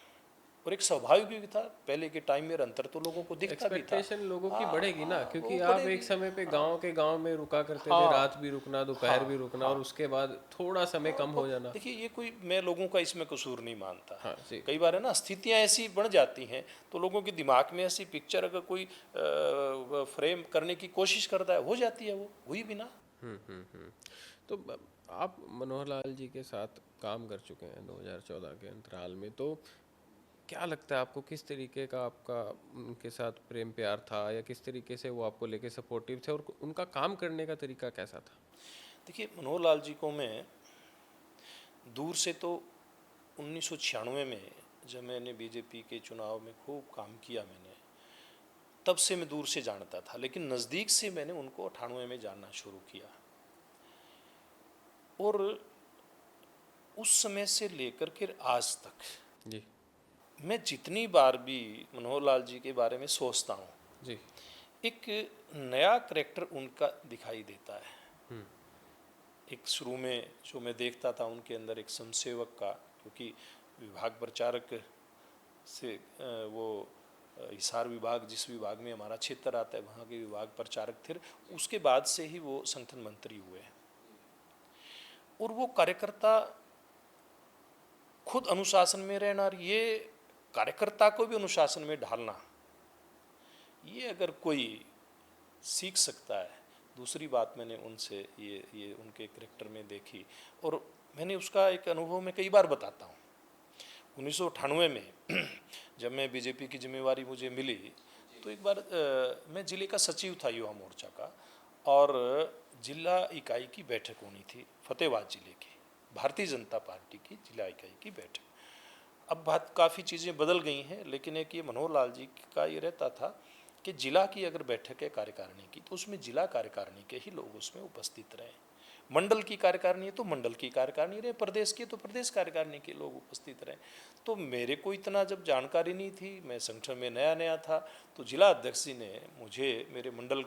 और एक स्वाभाविक भी था। पहले के टाइम में अंतर तो लोगों को दिखता भी था।
एक्सपेक्टेशन लोगों की
हाँ,
बढ़ेगी ना, क्योंकि
वो
आप एक
बढ़ेगी।
समय पे
हाँ,
गांव के गांव में रुका करते थे,
हाँ,
रात भी रुकना, दोपहर भी
हाँ,
रुकना, और
हाँ।
उसके बाद थोड़ा समय कम
तो
हो जाना।
देखिए, ये कोई मैं लोगों का इसमें कसूर नहीं मानता।
हाँ जी।
कई बार है ना, स्थितियां ऐसी बन जाती हैं तो लोगों के दिमाग में ऐसी पिक्चर अगर कोई फ्रेम करने की कोशिश करता है, हो जाती है, वो हुई भी ना।
हम्म। तो आप मनोहर लाल जी के साथ काम कर चुके हैं 2014 के अंतराल में, तो क्या लगता है आपको, किस तरीके का आपका उनके साथ प्रेम प्यार था, या किस तरीके से वो आपको लेके सपोर्टिव थे, और उनका काम करने का तरीका कैसा था?
देखिए, मनोहर लाल जी को मैं दूर से तो 1996 में, जब मैंने बीजेपी के चुनाव में खूब काम किया मैंने, तब से मैं दूर से जानता था। लेकिन नज़दीक से मैंने उनको 98 में जानना शुरू किया, और उस समय से लेकर के आज तक
जी।
मैं जितनी बार भी मनोहर लाल जी के बारे में सोचता हूँ,
जी।
एक नया करैक्टर उनका दिखाई देता है। एक शुरू में जो मैं देखता था उनके अंदर एक समसेवक का, क्योंकि विभाग प्रचारक से वो हिसार विभाग, जिस विभाग में हमारा क्षेत्र आता है, वहाँ के विभाग प्रचारक थे। उसके बाद से ही वो संगठन मंत्री हुए, और वो कार्यकर्ता खुद अनुशासन में रहना, और ये कार्यकर्ता को भी अनुशासन में ढालना, ये अगर कोई सीख सकता है। दूसरी बात मैंने उनसे ये उनके करैक्टर में देखी, और मैंने उसका एक अनुभव मैं कई बार बताता हूँ। 1998 में जब मैं बीजेपी की जिम्मेवारी मुझे मिली, तो एक बार मैं जिले का सचिव था युवा मोर्चा का, और जिला इकाई की बैठक होनी थी फतेहाबाद जिले की, भारतीय जनता पार्टी की जिला इकाई की बैठक। अब बात काफ़ी चीज़ें बदल गई हैं, लेकिन एक ये मनोहर लाल जी का ये रहता था कि जिला की अगर बैठक है कार्यकारिणी की, तो उसमें जिला कार्यकारिणी के ही लोग उसमें उपस्थित रहें। मंडल की कार्यकारिणी है तो मंडल की कार्यकारिणी रहे, प्रदेश की तो प्रदेश कार्यकारिणी के लोग उपस्थित रहें। तो मेरे को इतना जब जानकारी नहीं थी, मैं संगठन में नया नया था, तो जिला अध्यक्ष जी ने मुझे मेरे मंडल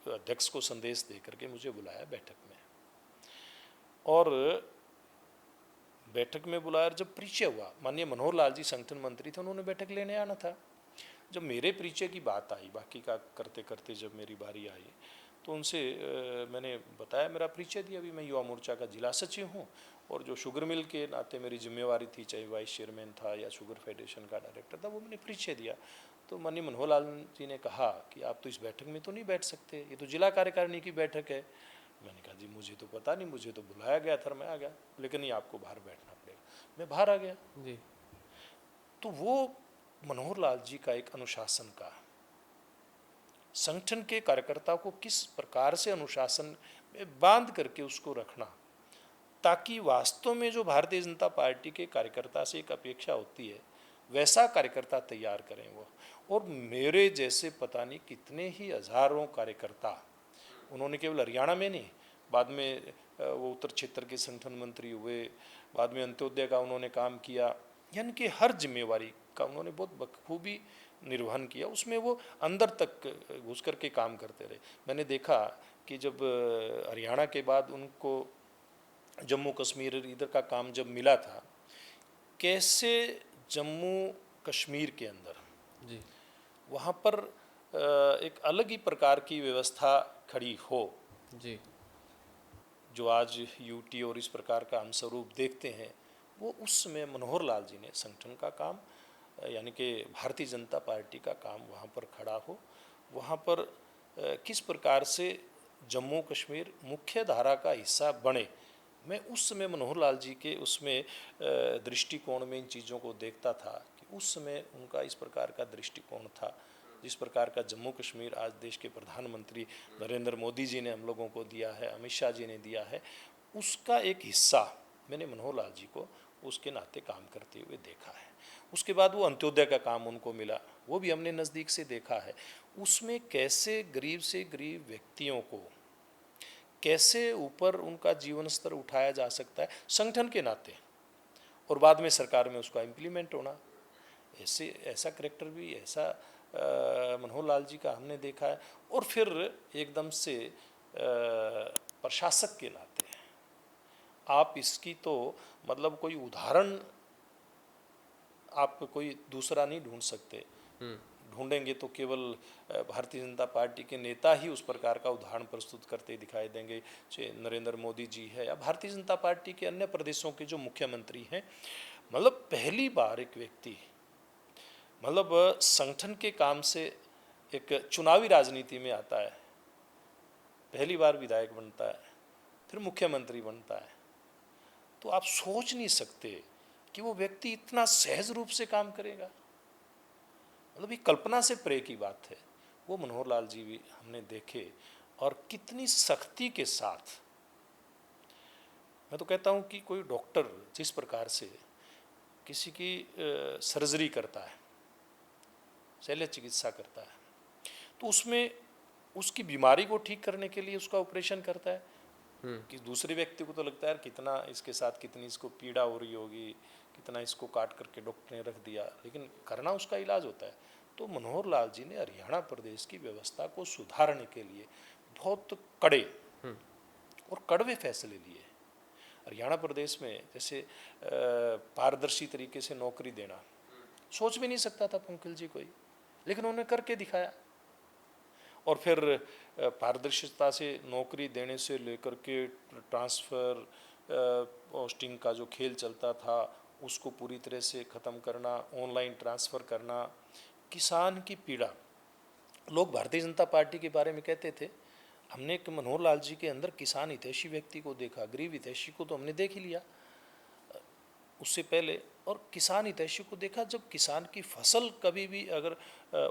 अध्यक्ष को संदेश दे करके मुझे बुलाया बैठक में, और बैठक में बुलाया। जब परिचय हुआ, माननीय मनोहर लाल जी संगठन मंत्री थे, उन्होंने बैठक लेने आना था। जब मेरे परिचय की बात आई, बाकी का करते करते जब मेरी बारी आई, तो उनसे मैंने बताया, मेरा परिचय दिया, अभी मैं युवा मोर्चा का जिला सचिव हूँ, और जो शुगर मिल के नाते मेरी जिम्मेवारी थी, चाहे वाइस चेयरमैन था या शुगर फेडरेशन का डायरेक्टर था, वो मैंने परिचय दिया। तो माननीय मनोहर लाल जी ने कहा कि आप तो इस बैठक में तो नहीं बैठ सकते, ये तो जिला कार्यकारिणी की बैठक है। मैंने कहा, जी मुझे तो पता नहीं, मुझे तो बुलाया गया था, मैं आ गया, लेकिन नहीं, आपको बाहर बैठना पड़ेगा। मैं बाहर आ गया।
जी।
तो वो मनोहर लाल जी का एक अनुशासन का, संगठन के कार्यकर्ता को किस प्रकार से अनुशासन में बांध करके उसको रखना, ताकि वास्तव में जो भारतीय जनता पार्टी के कार्यकर्ता से एक अपेक्षा होती है, वैसा कार्यकर्ता तैयार करें वो। और मेरे जैसे पता नहीं कितने ही हजारों कार्यकर्ता उन्होंने केवल हरियाणा में नहीं, बाद में वो उत्तर क्षेत्र के संगठन मंत्री हुए, बाद में अंत्योदय का उन्होंने काम किया, यानी कि हर जिम्मेवारी का उन्होंने बहुत बखूबी निर्वहन किया। उसमें वो अंदर तक घुस कर के काम करते रहे। मैंने देखा कि जब हरियाणा के बाद उनको जम्मू कश्मीर इधर का काम जब मिला था, कैसे जम्मू कश्मीर के अंदर
जी
वहाँ पर एक अलग ही प्रकार की व्यवस्था खड़ी हो,
जी
जो आज यूटी और इस प्रकार का हम स्वरूप देखते हैं, वो उस समय मनोहर लाल जी ने संगठन का काम यानी कि भारतीय जनता पार्टी का काम वहाँ पर खड़ा हो। वहाँ पर किस प्रकार से जम्मू कश्मीर मुख्य धारा का हिस्सा बने, मैं उस समय मनोहर लाल जी के उसमें दृष्टिकोण में इन चीज़ों को देखता था कि उस समय उनका इस प्रकार का दृष्टिकोण था। जिस प्रकार का जम्मू कश्मीर आज देश के प्रधानमंत्री नरेंद्र मोदी जी ने हम लोगों को दिया है, अमित शाह जी ने दिया है, उसका एक हिस्सा मैंने मनोहर लाल जी को उसके नाते काम करते हुए देखा है। उसके बाद वो अंत्योदय का काम उनको मिला, वो भी हमने नज़दीक से देखा है। उसमें कैसे गरीब से गरीब व्यक्तियों को कैसे ऊपर उनका जीवन स्तर उठाया जा सकता है संगठन के नाते, और बाद में सरकार में उसका इम्प्लीमेंट होना, ऐसा करैक्टर भी ऐसा मनोहर लाल जी का हमने देखा है। और फिर एकदम से प्रशासक के नाते आप इसकी तो मतलब कोई उदाहरण आप कोई दूसरा नहीं ढूंढ सकते। ढूंढेंगे तो केवल भारतीय जनता पार्टी के नेता ही उस प्रकार का उदाहरण प्रस्तुत करते दिखाई देंगे, चाहे नरेंद्र मोदी जी है या भारतीय जनता पार्टी के अन्य प्रदेशों के जो मुख्यमंत्री हैं। मतलब पहली बार एक व्यक्ति मतलब संगठन के काम से एक चुनावी राजनीति में आता है, पहली बार विधायक बनता है, फिर मुख्यमंत्री बनता है, तो आप सोच नहीं सकते कि वो व्यक्ति इतना सहज रूप से काम करेगा। मतलब ये कल्पना से परे की बात है। वो मनोहर लाल जी भी हमने देखे, और कितनी सख्ती के साथ, मैं तो कहता हूँ कि कोई डॉक्टर जिस प्रकार से किसी की सर्जरी करता है, शल्य चिकित्सा करता है, तो उसमें उसकी बीमारी को ठीक करने के लिए उसका ऑपरेशन करता है, कि दूसरे व्यक्ति को तो लगता है यार कितना इसके साथ कितनी इसको पीड़ा हो रही होगी, कितना इसको काट करके डॉक्टर ने रख दिया, लेकिन करना उसका इलाज होता है। तो मनोहर लाल जी ने हरियाणा प्रदेश की व्यवस्था को सुधारने के लिए बहुत कड़े और कड़वे फैसले लिए। हरियाणा प्रदेश में जैसे पारदर्शी तरीके से नौकरी देना सोच भी नहीं सकता था पंकज जी कोई, लेकिन उन्होंने करके दिखाया। और फिर पारदर्शिता से नौकरी देने से लेकर के ट्रांसफ़र पोस्टिंग का जो खेल चलता था उसको पूरी तरह से ख़त्म करना, ऑनलाइन ट्रांसफ़र करना, किसान की पीड़ा। लोग भारतीय जनता पार्टी के बारे में कहते थे, हमने एक मनोहर लाल जी के अंदर किसान हितैषी व्यक्ति को देखा, गरीब हितैषी को तो हमने देख ही लिया उससे पहले, और किसान हितैषी को देखा जब किसान की फसल कभी भी अगर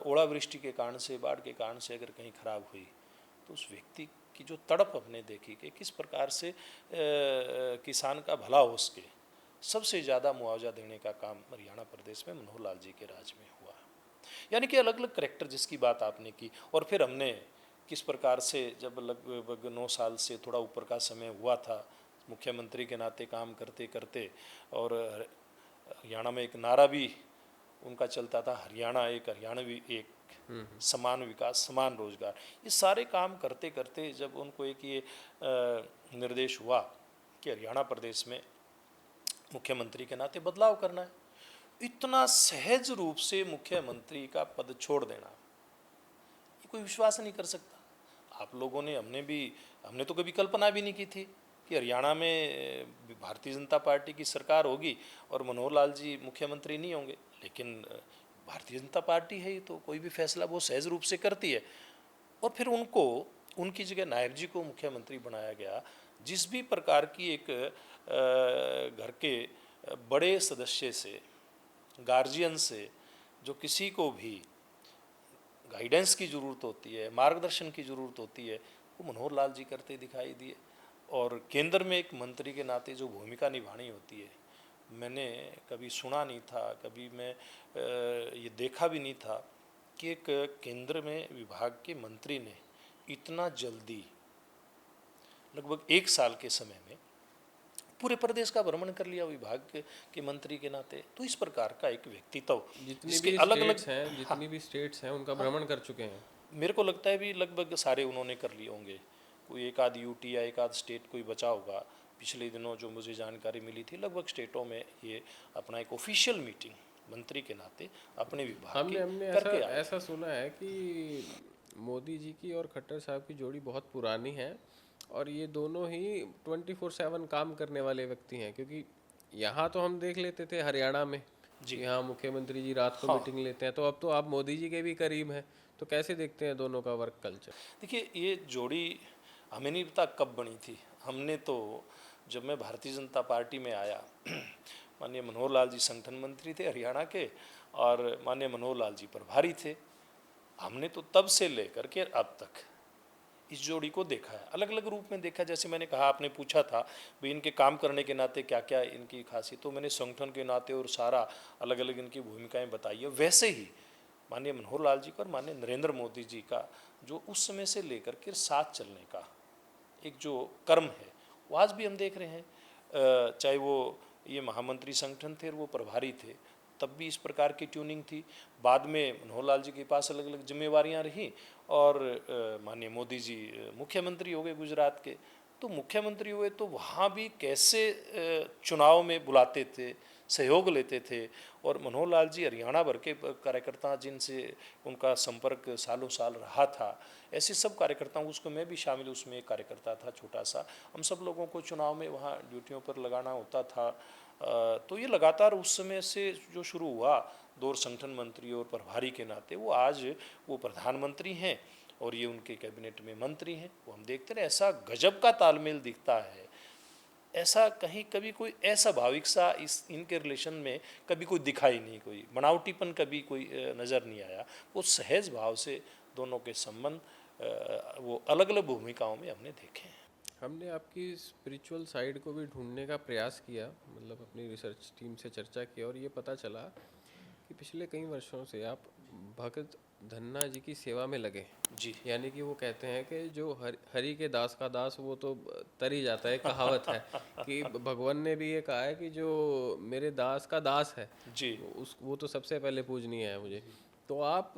ओलावृष्टि के कारण से, बाढ़ के कारण से अगर कहीं खराब हुई, तो उस व्यक्ति की जो तड़प हमने देखी कि किस प्रकार से किसान का भला हो सके, सबसे ज़्यादा मुआवजा देने का काम हरियाणा प्रदेश में मनोहर लाल जी के राज में हुआ। यानी कि अलग अलग करैक्टर जिसकी बात आपने की, और फिर हमने किस प्रकार से जब लगभग 9 साल से थोड़ा ऊपर का समय हुआ था मुख्यमंत्री के नाते काम करते करते, और हरियाणा में एक नारा भी उनका चलता था, हरियाणा एक हरियाणवी एक, समान विकास समान रोजगार। ये सारे काम करते करते जब उनको एक ये निर्देश हुआ कि हरियाणा प्रदेश में मुख्यमंत्री के नाते बदलाव करना है, इतना सहज रूप से मुख्यमंत्री का पद छोड़ देना, ये कोई विश्वास नहीं कर सकता। आप लोगों ने, हमने तो कभी कल्पना भी नहीं की थी कि हरियाणा में भारतीय जनता पार्टी की सरकार होगी और मनोहर लाल जी मुख्यमंत्री नहीं होंगे, लेकिन भारतीय जनता पार्टी है तो कोई भी फैसला वो सहज रूप से करती है। और फिर उनकी जगह नायक जी को मुख्यमंत्री बनाया गया। जिस भी प्रकार की एक घर के बड़े सदस्य से, गार्जियन से, जो किसी को भी गाइडेंस की ज़रूरत होती है, मार्गदर्शन की ज़रूरत होती है, वो मनोहर लाल जी करते दिखाई दिए। और केंद्र में एक मंत्री के नाते जो भूमिका निभानी होती है, मैंने कभी सुना नहीं था, कभी मैं ये देखा भी नहीं था कि एक केंद्र में विभाग के मंत्री ने इतना जल्दी लगभग 1 साल के समय में पूरे प्रदेश का भ्रमण कर लिया विभाग के मंत्री के नाते। तो इस प्रकार का एक व्यक्तित्व
जितनी
जिसके
भी
अलग अलग,
स्टेट्स हैं, जितनी भी स्टेट्स हैं उनका भ्रमण कर चुके हैं।
मेरे को लगता है भी लगभग सारे उन्होंने कर लिए होंगे। कोई एक आध यूटी या एक आध स्टेट कोई बचा होगा। पिछले दिनों जो मुझे जानकारी मिली थी, लगभग स्टेटों में ये अपना एक ऑफिशियल मीटिंग मंत्री के नाते अपने विभाग
हमने
के
हमने ऐसा
करके आए
ऐसा
हैं।
सुना है कि मोदी जी की और खट्टर साहब की जोड़ी बहुत पुरानी है और ये दोनों ही 24/7 काम करने वाले व्यक्ति हैं, क्योंकि यहाँ तो हम देख लेते थे हरियाणा में
जी
कि हाँ मुख्यमंत्री जी रात को
हाँ,
मीटिंग लेते हैं, तो अब तो आप मोदी जी के भी करीब हैं, तो कैसे देखते हैं दोनों का वर्क कल्चर?
देखिए ये जोड़ी हमें नहीं पता कब बनी थी। हमने तो जब मैं भारतीय जनता पार्टी में आया, माननीय मनोहर लाल जी संगठन मंत्री थे हरियाणा के और माननीय मनोहर लाल जी प्रभारी थे। हमने तो तब से लेकर के अब तक इस जोड़ी को देखा है, अलग अलग रूप में देखा है। जैसे मैंने कहा, आपने पूछा था भाई इनके काम करने के नाते क्या क्या इनकी खासियत, तो मैंने संगठन के नाते और सारा अलग अलग इनकी भूमिकाएं बताई है। वैसे ही माननीय मनोहर लाल जी का और माननीय नरेंद्र मोदी जी का जो उस समय से लेकर के साथ चलने का एक जो कर्म है, वो आज भी हम देख रहे हैं। चाहे वो ये महामंत्री संगठन थे और वो प्रभारी थे, तब भी इस प्रकार की ट्यूनिंग थी। बाद में मनोहर लाल जी के पास अलग अलग जिम्मेवारियां रहीं और माननीय मोदी जी मुख्यमंत्री हो गए गुजरात के। तो मुख्यमंत्री हुए तो वहाँ भी कैसे चुनाव में बुलाते थे, सहयोग लेते थे। और मनोहर लाल जी हरियाणा भर के कार्यकर्ता जिनसे उनका संपर्क सालों साल रहा था, ऐसे सब कार्यकर्ताओं, उसको मैं भी शामिल उसमें एक कार्यकर्ता था छोटा सा। हम सब लोगों को चुनाव में वहाँ ड्यूटियों पर लगाना होता था। तो ये लगातार उस समय से जो शुरू हुआ दौर संगठन मंत्री और प्रभारी के नाते, वो आज वो प्रधानमंत्री हैं और ये उनके कैबिनेट में मंत्री हैं। वो हम देखते रहे, ऐसा गजब का तालमेल दिखता है। ऐसा कहीं कभी कोई अस्वाभाविक सा इस इनके रिलेशन में कभी कोई दिखाई नहीं, कोई बनावटीपन कभी कोई नज़र नहीं आया। वो सहज भाव से दोनों के संबंध वो अलग अलग भूमिकाओं में हमने देखे हैं।
हमने आपकी स्पिरिचुअल साइड को भी ढूंढने का प्रयास किया, मतलब अपनी रिसर्च टीम से चर्चा की, और ये पता चला कि पिछले कई वर्षों से आप भगत धन्ना जी की सेवा में लगे।
जी
यानी कि वो कहते हैं कि जो हरि के दास का दास वो तो तर ही जाता है, कहावत है कि भगवान ने भी ये कहा है कि जो मेरे दास का दास है
जी
वो तो सबसे पहले पूजनीय है मुझे। तो आप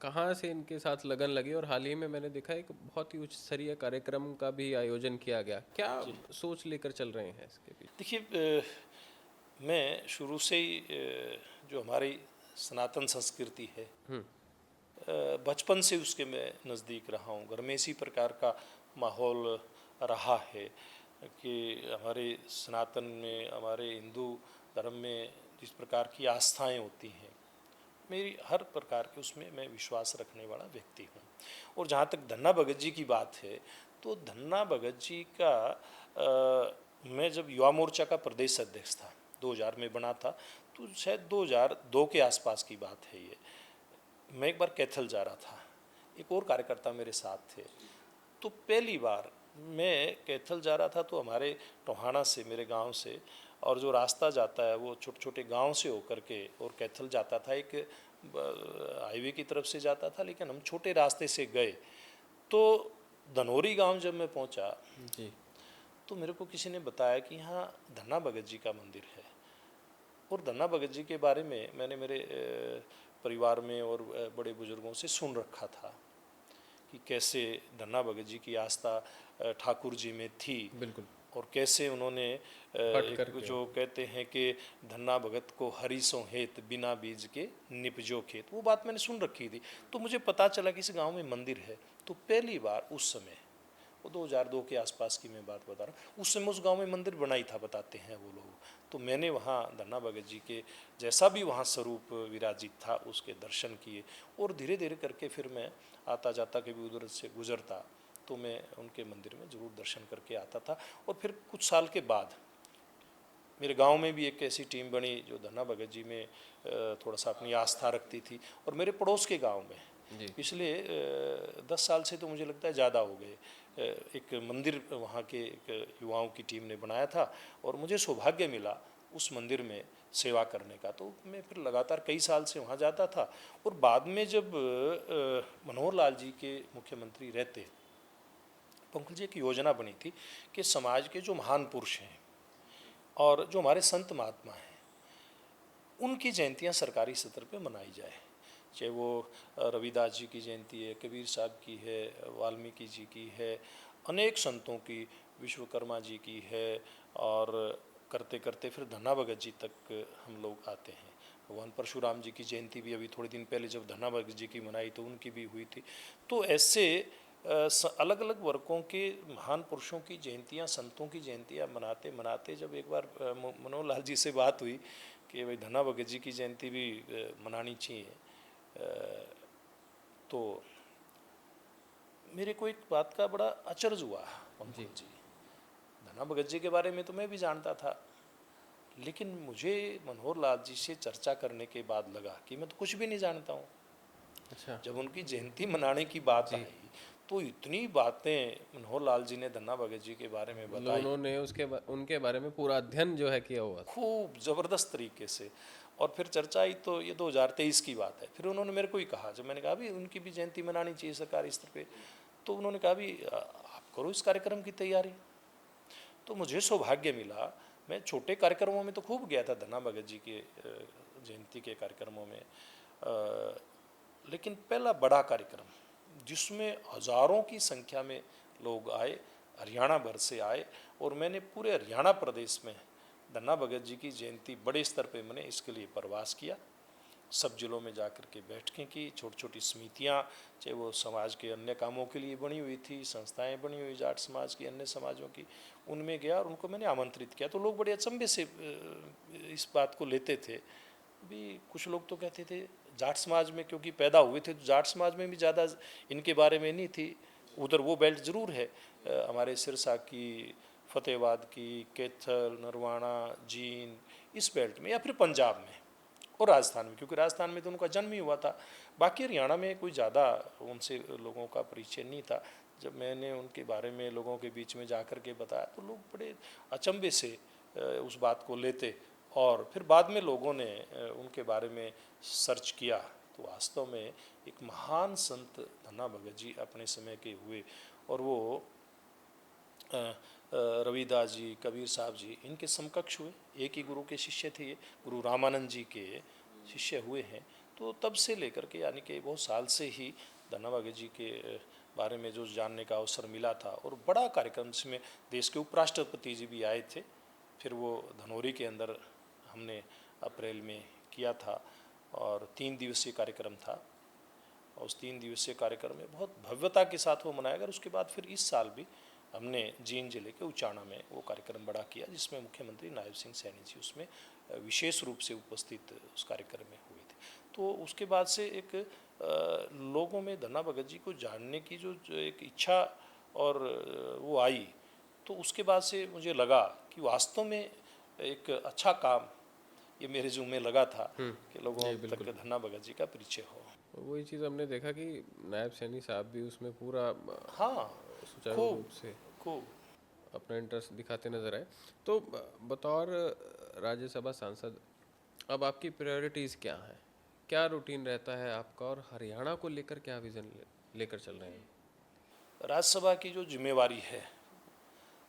कहाँ से इनके साथ लगन लगी? और हाल ही में मैंने देखा एक बहुत ही उच्च स्तरीय कार्यक्रम का भी आयोजन किया गया, क्या सोच लेकर चल रहे हैं इसके पीछे?
देखिए, मैं शुरू से ही जो हमारी सनातन संस्कृति है, बचपन से उसके मैं नज़दीक रहा हूँ। घर में इसी प्रकार का माहौल रहा है कि हमारे सनातन में, हमारे हिंदू धर्म में जिस प्रकार की आस्थाएं होती हैं, मेरी हर प्रकार के उसमें मैं विश्वास रखने वाला व्यक्ति हूँ। और जहाँ तक धन्ना भगत जी की बात है, तो धन्ना भगत जी का मैं जब युवा मोर्चा का प्रदेश अध्यक्ष था, 2000 में बना था, तो शायद 2002 के आसपास की बात है ये। मैं एक बार कैथल जा रहा था, एक और कार्यकर्ता मेरे साथ थे। तो पहली बार मैं कैथल जा रहा था, तो हमारे टोहाना से, मेरे गांव से, और जो रास्ता जाता है वो छोटे छोटे गांव से होकर के और कैथल जाता था, एक हाईवे की तरफ से जाता था, लेकिन हम छोटे रास्ते से गए। तो धनौरी गांव जब मैं पहुंचा,
जी।
तो मेरे को किसी ने बताया कि यहाँ धन्ना भगत जी का मंदिर है। और धन्ना भगत जी के बारे में मैंने मेरे परिवार में और बड़े बुजुर्गों से सुन रखा था कि कैसे धन्ना भगत जी की आस्था ठाकुर जी में थी,
बिल्कुल।
और कैसे उन्होंने
हट
एक
करके।
जो कहते हैं कि धन्ना भगत को हरि सो हेत बिना बीज के निपजो खेत, वो बात मैंने सुन रखी थी। तो मुझे पता चला कि इस गांव में मंदिर है। तो पहली बार उस समय, वो 2002 के आसपास की मैं बात बता रहा हूँ, उस समय उस गांव में मंदिर बना ही था, बताते हैं वो लोग। तो मैंने वहाँ धन्ना भगत जी के जैसा भी वहाँ स्वरूप विराजित था उसके दर्शन किए। और धीरे धीरे करके फिर मैं आता जाता कभी उधर से गुजरता तो मैं उनके मंदिर में ज़रूर दर्शन करके आता था। और फिर कुछ साल के बाद मेरे गांव में भी एक ऐसी टीम बनी जो धन्ना भगत जी में थोड़ा सा अपनी आस्था रखती थी। और मेरे पड़ोस के गांव में
जी।
पिछले 10 साल से तो मुझे लगता है ज़्यादा हो गए, एक मंदिर वहाँ के एक युवाओं की टीम ने बनाया था, और मुझे सौभाग्य मिला उस मंदिर में सेवा करने का। तो मैं फिर लगातार कई साल से वहाँ जाता था। और बाद में जब मनोहर लाल जी के मुख्यमंत्री रहते, पंकज जी, एक योजना बनी थी कि समाज के जो महान पुरुष हैं और जो हमारे संत महात्मा हैं उनकी जयंतियां सरकारी स्तर पे मनाई जाए। चाहे वो रविदास जी की जयंती है, कबीर साहब की है, वाल्मीकि जी की है, अनेक संतों की, विश्वकर्मा जी की है, और करते करते फिर धन्ना भगत जी तक हम लोग आते हैं। भगवान परशुराम जी की जयंती भी अभी थोड़े दिन पहले जब धन्ना भगत जी की मनाई तो उनकी भी हुई थी। तो ऐसे अलग अलग वर्गों के महान पुरुषों की जयंतियां, संतों की जयंतियां मनाते मनाते जब एक बार मनोहर लाल जी से बात हुई कि भाई धन्ना भगत जी की जयंती भी मनानी चाहिए, तो मेरे को एक बात का बड़ा अचरज हुआ पंकज जी। धन्ना भगत जी के बारे में तो मैं भी जानता था, लेकिन मुझे मनोहर लाल जी से चर्चा करने के बाद लगा कि मैं तो कुछ भी नहीं जानता हूँ।
अच्छा।
जब उनकी जयंती मनाने की बात आई तो इतनी बातें मनोहर लाल जी ने धन्ना भगत जी के बारे में
मतलब
बताई,
उन्होंने उनके बारे में पूरा अध्ययन जो है किया हुआ था।
खूब ज़बरदस्त तरीके से। और फिर चर्चा आई तो ये 2023 की बात है। फिर उन्होंने मेरे को ही कहा, जब मैंने कहा भी उनकी भी जयंती मनानी चाहिए सरकारी स्तर पे, तो उन्होंने कहा भी आप करो इस कार्यक्रम की तैयारी। तो मुझे सौभाग्य मिला, मैं छोटे कार्यक्रमों में तो खूब गया था धन्ना भगत जी के जयंती के कार्यक्रमों में, लेकिन पहला बड़ा कार्यक्रम जिसमें हज़ारों की संख्या में लोग आए, हरियाणा भर से आए, और मैंने पूरे हरियाणा प्रदेश में धन्ना भगत जी की जयंती बड़े स्तर पे मैंने इसके लिए प्रवास किया। सब जिलों में जाकर के बैठकें की, छोटी छोटी समितियाँ, चाहे वो समाज के अन्य कामों के लिए बनी हुई थी, संस्थाएं बनी हुई जाट समाज की, अन्य समाजों की, उनमें गया और उनको मैंने आमंत्रित किया। तो लोग बड़े अचंभे से इस बात को लेते थे। भी कुछ लोग तो कहते थे जाट समाज में क्योंकि पैदा हुए थे तो जाट समाज में भी ज़्यादा इनके बारे में नहीं थी। उधर वो बेल्ट ज़रूर है, हमारे सिरसा की, फतेहाबाद की, कैथल, नरवाना, जींद, इस बेल्ट में, या फिर पंजाब में और राजस्थान में, क्योंकि राजस्थान में तो उनका जन्म ही हुआ था। बाकी हरियाणा में कोई ज़्यादा उनसे लोगों का परिचय नहीं था। जब मैंने उनके बारे में लोगों के बीच में जा कर के बताया तो लोग बड़े अचंभे से उस बात को लेते, और फिर बाद में लोगों ने उनके बारे में सर्च किया तो वास्तव में एक महान संत धन्ना भगत जी अपने समय के हुए, और वो रविदास जी, कबीर साहब जी, इनके समकक्ष हुए। एक ही गुरु के शिष्य थे ये, गुरु रामानंद जी के शिष्य हुए हैं। तो तब से लेकर के, यानी कि बहुत साल से ही धन्ना भगत जी के बारे में जो जानने का अवसर मिला था, और बड़ा कार्यक्रम जिसमें देश के उपराष्ट्रपति जी भी आए थे। फिर वो धनौरी के अंदर हमने अप्रैल में किया था, और 3 दिवसीय कार्यक्रम था। और उस 3 दिवसीय कार्यक्रम में बहुत भव्यता के साथ वो मनाया गया। उसके बाद फिर इस साल भी हमने जींद जिले के उचाना में वो कार्यक्रम बड़ा किया, जिसमें मुख्यमंत्री नायब सिंह सैनी जी उसमें विशेष रूप से उपस्थित उस कार्यक्रम में हुए थे। तो उसके बाद से एक लोगों में धन्ना भगत जी को जानने की जो एक इच्छा और वो आई, तो उसके बाद से मुझे लगा कि वास्तव में एक अच्छा काम ये मेरे ज़िम्मे लगा था कि लोगों तक धन्ना भगत जी का परिचय हो।
वही चीज़ हमने देखा कि नायब सैनी साहब भी उसमें पूरा
हाँ,
सुचारू
खूब
रूप से
खूब।
अपना इंटरेस्ट दिखाते नजर आए। तो बतौर राज्यसभा सांसद अब आपकी प्रायोरिटीज़ क्या हैं? क्या रूटीन रहता है आपका, और हरियाणा को लेकर क्या विज़न लेकर चल रहे हैं?
राज्यसभा की जो जिम्मेवारी है,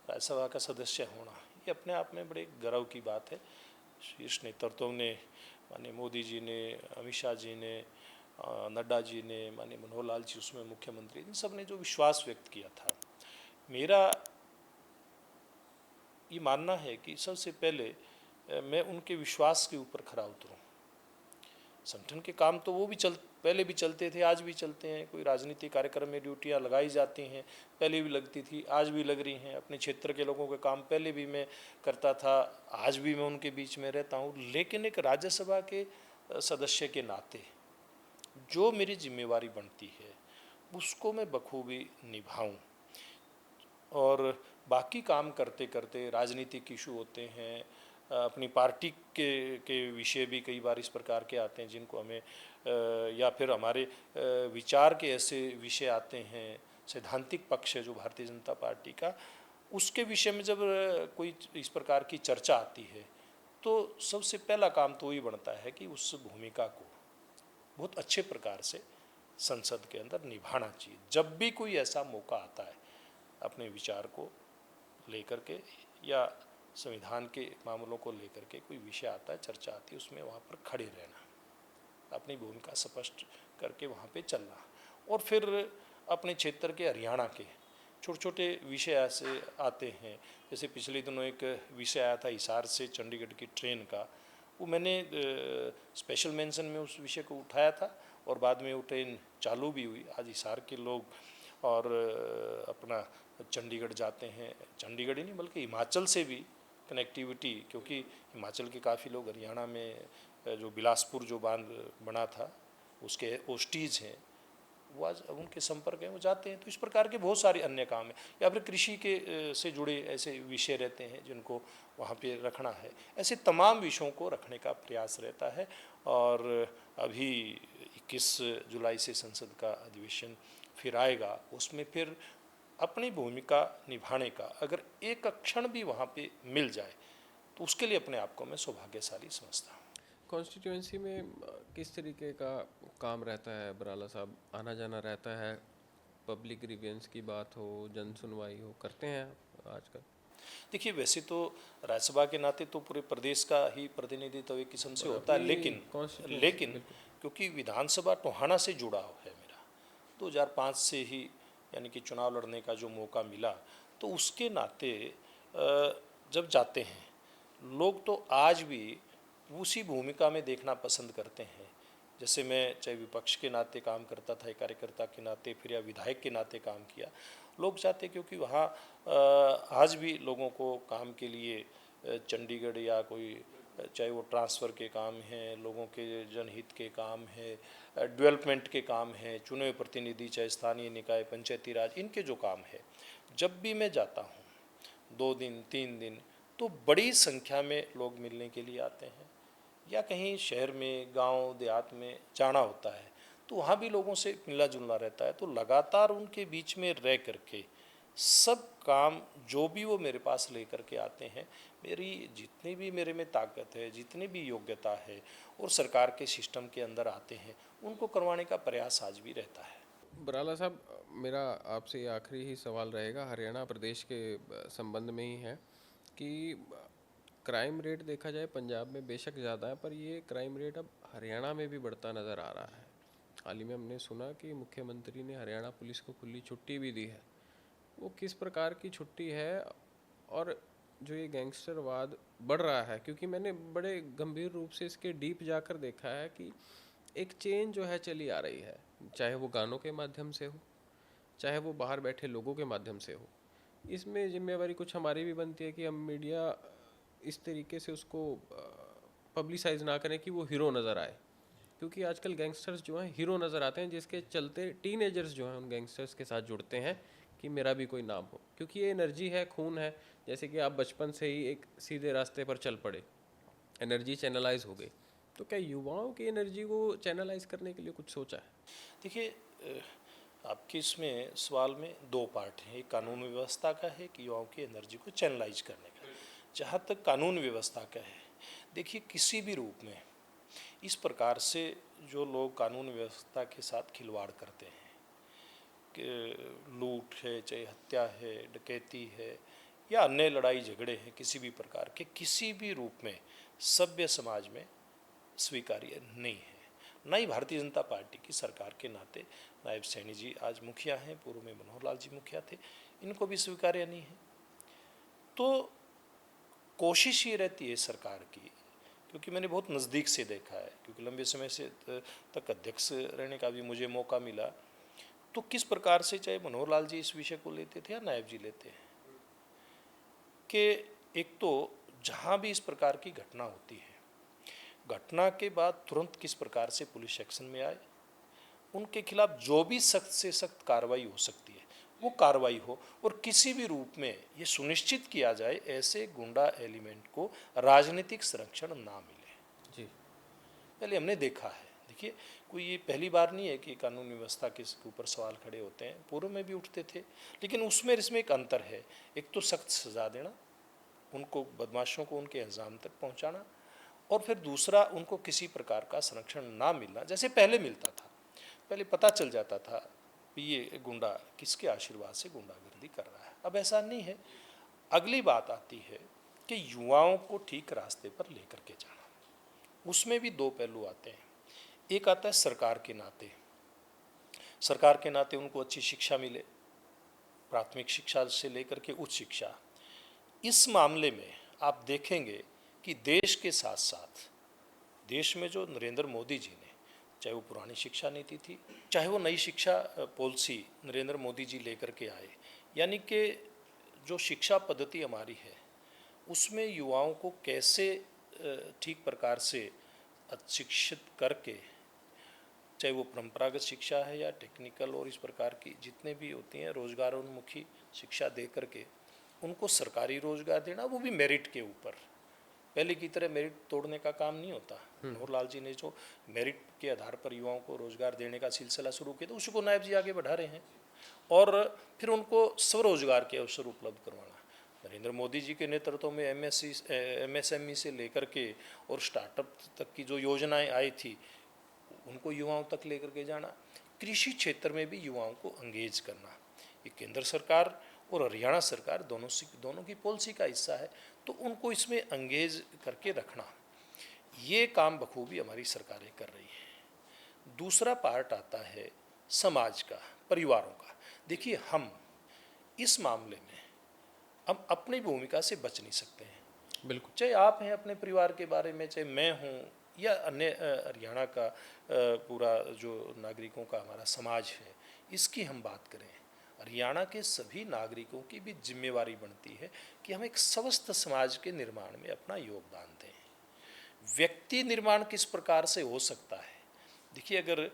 राज्यसभा का सदस्य होना, ये अपने आप में बड़े गर्व की बात है। शीर्ष नेतृत्व ने, माननीय मोदी जी ने, अमित शाह जी ने, नड्डा जी ने, माननीय मनोहर लाल जी उसमें मुख्यमंत्री, इन सब ने जो विश्वास व्यक्त किया था, मेरा ये मानना है कि सबसे पहले मैं उनके विश्वास के ऊपर खरा उतरूं। संगठन के काम तो वो भी पहले भी चलते थे, आज भी चलते हैं। कोई राजनीतिक कार्यक्रम में ड्यूटियां लगाई जाती हैं, पहले भी लगती थी, आज भी लग रही हैं। अपने क्षेत्र के लोगों के काम पहले भी मैं करता था, आज भी मैं उनके बीच में रहता हूँ। लेकिन एक राज्यसभा के सदस्य के नाते जो मेरी जिम्मेवारी बनती है उसको मैं बखूबी निभाऊं, और बाकी काम करते करते राजनीतिक इशू होते हैं, अपनी पार्टी के विषय भी कई बार इस प्रकार के आते हैं जिनको हमें या फिर हमारे विचार के ऐसे विषय आते हैं, सैद्धांतिक पक्ष है जो भारतीय जनता पार्टी का, उसके विषय में जब कोई इस प्रकार की चर्चा आती है तो सबसे पहला काम तो वही बनता है कि उस भूमिका को बहुत अच्छे प्रकार से संसद के अंदर निभाना चाहिए। जब भी कोई ऐसा मौका आता है, अपने विचार को लेकर के या संविधान के मामलों को लेकर के कोई विषय आता है, चर्चा आती है, उसमें वहाँ पर खड़े रहना, अपनी भूमिका स्पष्ट करके वहाँ पे चलना। और फिर अपने क्षेत्र के हरियाणा के छोटे छोटे विषय ऐसे आते हैं, जैसे पिछले दिनों एक विषय आया था हिसार से चंडीगढ़ की ट्रेन का, वो मैंने स्पेशल मेंशन में उस विषय को उठाया था और बाद में वो ट्रेन चालू भी हुई। आज हिसार के लोग और अपना चंडीगढ़ जाते हैं, चंडीगढ़ ही नहीं बल्कि हिमाचल से भी कनेक्टिविटी, क्योंकि हिमाचल के काफ़ी लोग हरियाणा में जो बिलासपुर जो बांध बना था उसके ओस्टीज हैं, वो आज उनके संपर्क हैं, वो जाते हैं। तो इस प्रकार के बहुत सारे अन्य काम हैं, या फिर कृषि के से जुड़े ऐसे विषय रहते हैं जिनको वहाँ पे रखना है। ऐसे तमाम विषयों को रखने का प्रयास रहता है। और अभी 21 जुलाई से संसद का अधिवेशन फिर आएगा, उसमें फिर अपनी भूमिका निभाने का अगर एक क्षण भी वहाँ पे मिल जाए तो उसके लिए अपने आप को मैं सौभाग्यशाली समझता हूँ।
कॉन्स्टिट्यूएंसी में किस तरीके का काम रहता है बराला साहब? आना जाना रहता है, पब्लिक ग्रीवियंस की बात हो, जन सुनवाई हो, करते हैं आप आजकल?
देखिए, वैसे तो राज्यसभा के नाते तो पूरे प्रदेश का ही प्रतिनिधित्व एक किस्म से होता है, लेकिन क्योंकि विधानसभा टोहाना से जुड़ा है मेरा, 2005 से ही यानी कि चुनाव लड़ने का जो मौका मिला, तो उसके नाते जब जाते हैं लोग तो आज भी उसी भूमिका में देखना पसंद करते हैं। जैसे मैं चाहे विपक्ष के नाते काम करता था, एक कार्यकर्ता के नाते, फिर या विधायक के नाते काम किया, लोग चाहते क्योंकि वहाँ आज भी लोगों को काम के लिए चंडीगढ़ या कोई चाहे वो ट्रांसफ़र के काम हैं, लोगों के जनहित के काम है, डेवलपमेंट के काम हैं, चुने हुए प्रतिनिधि चाहे स्थानीय निकाय, पंचायती राज, इनके जो काम है, जब भी मैं जाता हूँ 2 दिन 3 दिन तो बड़ी संख्या में लोग मिलने के लिए आते हैं। या कहीं शहर में, गांव देहात में जाना होता है तो वहाँ भी लोगों से मिलना जुलना रहता है। तो लगातार उनके बीच में रह करके सब काम जो भी वो मेरे पास लेकर के आते हैं, मेरी जितनी भी मेरे में ताकत है, जितनी भी योग्यता है और सरकार के सिस्टम के अंदर आते हैं, उनको करवाने का प्रयास आज भी रहता है।
बराला साहब, मेरा आपसे ये आखिरी ही सवाल रहेगा, हरियाणा प्रदेश के संबंध में ही है कि क्राइम रेट देखा जाए पंजाब में बेशक ज़्यादा है, पर ये क्राइम रेट अब हरियाणा में भी बढ़ता नज़र आ रहा है। हाल ही में हमने सुना कि मुख्यमंत्री ने हरियाणा पुलिस को खुली छुट्टी भी दी है। वो किस प्रकार की छुट्टी है? और जो ये गैंगस्टरवाद बढ़ रहा है, क्योंकि मैंने बड़े गंभीर रूप से इसके डीप जाकर देखा है कि एक चेन जो है चली आ रही है, चाहे वो गानों के माध्यम से हो, चाहे वो बाहर बैठे लोगों के माध्यम से हो। इसमें जिम्मेवारी कुछ हमारी भी बनती है कि हम मीडिया इस तरीके से उसको पब्लिसाइज ना करें कि वो हीरो नज़र आए, क्योंकि आजकल गैंगस्टर्स जो हैं हीरो नज़र आते हैं, जिसके चलते टीनेजर्स जो हैं उन गैंगस्टर्स के साथ जुड़ते हैं कि मेरा भी कोई नाम हो, क्योंकि ये एनर्जी है, खून है। जैसे कि आप बचपन से ही एक सीधे रास्ते पर चल पड़े, एनर्जी चैनलाइज हो गई, तो क्या युवाओं की एनर्जी को चैनलाइज करने के लिए कुछ सोचा है?
देखिए, आपके इसमें सवाल में 2 पार्ट हैं, एक कानून व्यवस्था का है कि युवाओं की एनर्जी को चैनलाइज करने का। जहाँ तक कानून व्यवस्था का है, देखिए किसी भी रूप में इस प्रकार से जो लोग कानून व्यवस्था के साथ खिलवाड़ करते हैं, कि लूट है, चाहे हत्या है, डकैती है या अन्य लड़ाई झगड़े हैं किसी भी प्रकार के, किसी भी रूप में सभ्य समाज में स्वीकार्य नहीं है। न ही भारतीय जनता पार्टी की सरकार के नाते, नायब सैनी जी आज मुखिया हैं, पूर्व में मनोहर लाल जी मुखिया थे, इनको भी स्वीकार्य नहीं है। तो कोशिश ये रहती है सरकार की, क्योंकि मैंने बहुत नज़दीक से देखा है, क्योंकि लंबे समय से तक अध्यक्ष रहने का भी मुझे मौका मिला, तो किस प्रकार से चाहे मनोहर लाल जी इस विषय को लेते थे या नायब जी लेते हैं, कि एक तो जहाँ भी इस प्रकार की घटना होती है, घटना के बाद तुरंत किस प्रकार से पुलिस एक्शन में आए, उनके खिलाफ जो भी सख्त से सख्त कार्रवाई हो सकती है वो कार्रवाई हो, और किसी भी रूप में ये सुनिश्चित किया जाए ऐसे गुंडा एलिमेंट को राजनीतिक संरक्षण ना मिले।
जी,
पहले हमने देखा है, देखिए कोई ये पहली बार नहीं है कि कानून व्यवस्था के ऊपर सवाल खड़े होते हैं, पूर्व में भी उठते थे, लेकिन उसमें इसमें एक अंतर है। एक तो सख्त सज़ा देना, उनको बदमाशों को उनके अंजाम तक पहुंचाना, और फिर दूसरा उनको किसी प्रकार का संरक्षण ना मिलना, जैसे पहले मिलता था। पहले पता चल जाता था ये गुंडा किसके आशीर्वाद से गुंडागर्दी कर रहा है। अब ऐसा नहीं है। अगली बात आती है कि युवाओं को ठीक रास्ते पर लेकर के जाना, उसमें भी दो पहलू आते हैं। एक आता है सरकार के नाते, सरकार के नाते उनको अच्छी शिक्षा मिले, प्राथमिक शिक्षा से लेकर के उच्च शिक्षा। इस मामले में आप देखेंगे कि देश के साथ साथ देश में जो नरेंद्र मोदी जी ने, चाहे वो पुरानी शिक्षा नीति थी, चाहे वो नई शिक्षा पॉलिसी नरेंद्र मोदी जी लेकर के आए, यानी कि जो शिक्षा पद्धति हमारी है उसमें युवाओं को कैसे ठीक प्रकार से शिक्षित करके, चाहे वो परंपरागत शिक्षा है या टेक्निकल और इस प्रकार की जितने भी होती हैं रोजगारोन्मुखी शिक्षा दे करके उनको सरकारी रोजगार देना, वो भी मेरिट के ऊपर। पहले की तरह मेरिट तोड़ने का काम नहीं होता। नूरलाल जी ने जो मेरिट के आधार पर युवाओं को रोजगार देने का सिलसिला शुरू किया था, उसको नायब जी आगे बढ़ा रहे हैं और फिर उनको स्वरोजगार के अवसर उपलब्ध करवाना। नरेंद्र मोदी जी के नेतृत्व में MSME से लेकर के और स्टार्टअप तक की जो योजनाएं आई थी उनको युवाओं तक लेकर के जाना। कृषि क्षेत्र में भी युवाओं को एंगेज करना, ये केंद्र सरकार और हरियाणा सरकार दोनों की पॉलिसी का हिस्सा है, तो उनको इसमें एंगेज करके रखना, ये काम बखूबी हमारी सरकारें कर रही हैं। दूसरा पार्ट आता है समाज का, परिवारों का। देखिए, हम इस मामले में हम अपनी भूमिका से बच नहीं सकते हैं।
बिल्कुल,
चाहे आप हैं अपने परिवार के बारे में, चाहे मैं हूँ या अन्य हरियाणा का पूरा जो नागरिकों का हमारा समाज है, इसकी हम बात करें, हरियाणा के सभी नागरिकों की भी जिम्मेवारी बनती है कि हम एक स्वस्थ समाज के निर्माण में अपना योगदान दें। व्यक्ति निर्माण किस प्रकार से हो सकता है? देखिए, अगर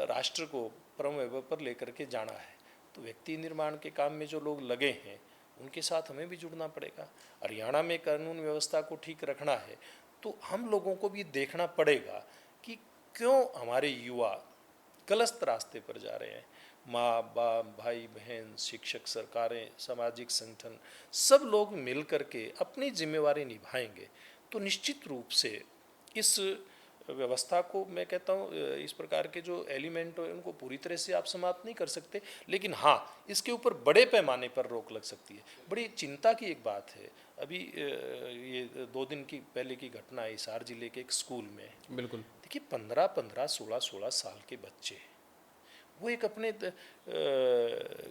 राष्ट्र को परम वैभव पर लेकर के जाना है तो व्यक्ति निर्माण के काम में जो लोग लगे हैं उनके साथ हमें भी जुड़ना पड़ेगा। हरियाणा में कानून व्यवस्था को ठीक रखना है तो हम लोगों को भी देखना पड़ेगा कि क्यों हमारे युवा गलत रास्ते पर जा रहे हैं। माँ बाप, भाई बहन, शिक्षक, सरकारें, सामाजिक संगठन, सब लोग मिल करके अपनी जिम्मेवारी निभाएंगे तो निश्चित रूप से इस व्यवस्था को, मैं कहता हूँ, इस प्रकार के जो एलिमेंट हो उनको पूरी तरह से आप समाप्त नहीं कर सकते, लेकिन हाँ, इसके ऊपर बड़े पैमाने पर रोक लग सकती है। बड़ी चिंता की एक बात है, अभी ये 2 दिन की पहले की घटना है हिसार जिले के एक स्कूल में।
बिल्कुल,
देखिए, 15-15, 16-16 साल के बच्चे, वो एक अपने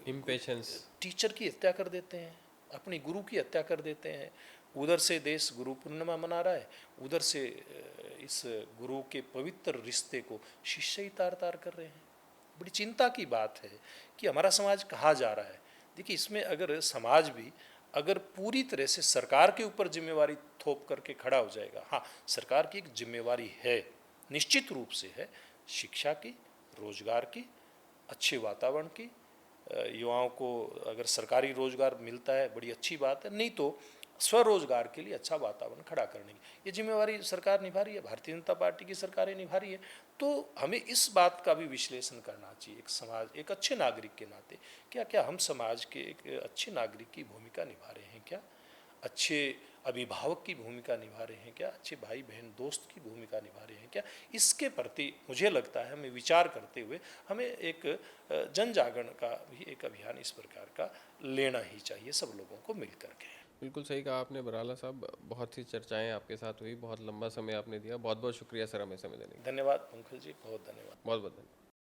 इम्पेशंस,
टीचर की हत्या कर देते हैं, अपनी गुरु की हत्या कर देते हैं। उधर से देश गुरु पूर्णिमा मना रहा है, उधर से इस गुरु के पवित्र रिश्ते को शिष्य ही तार तार कर रहे हैं। बड़ी चिंता की बात है कि हमारा समाज कहाँ जा रहा है। देखिए, इसमें अगर समाज भी अगर पूरी तरह से सरकार के ऊपर जिम्मेवारी थोप करके खड़ा हो जाएगा, हाँ, सरकार की एक जिम्मेवारी है, निश्चित रूप से है, शिक्षा की, रोजगार की, अच्छे वातावरण की। युवाओं को अगर सरकारी रोजगार मिलता है बड़ी अच्छी बात है, नहीं तो स्वरोजगार के लिए अच्छा वातावरण खड़ा करने की ये जिम्मेवारी सरकार निभा रही है, भारतीय जनता पार्टी की सरकारें निभा रही है। तो हमें इस बात का भी विश्लेषण करना चाहिए, एक समाज, एक अच्छे नागरिक के नाते, क्या क्या हम समाज के एक अच्छे नागरिक की भूमिका निभा रहे हैं, क्या अच्छे अभिभावक की भूमिका निभा रहे हैं, क्या अच्छे भाई बहन दोस्त की भूमिका निभा रहे हैं, क्या इसके प्रति मुझे लगता है हमें विचार करते हुए हमें एक जन जागरण का भी एक अभियान इस प्रकार का लेना ही चाहिए सब लोगों को मिल करके।
बिल्कुल सही कहा आपने बराला साहब। बहुत सी चर्चाएं आपके साथ हुई, बहुत लंबा समय आपने दिया। बहुत बहुत शुक्रिया सर हमें समय देने का।
धन्यवाद पंकज जी, बहुत धन्यवाद।
बहुत बहुत धन्यवाद।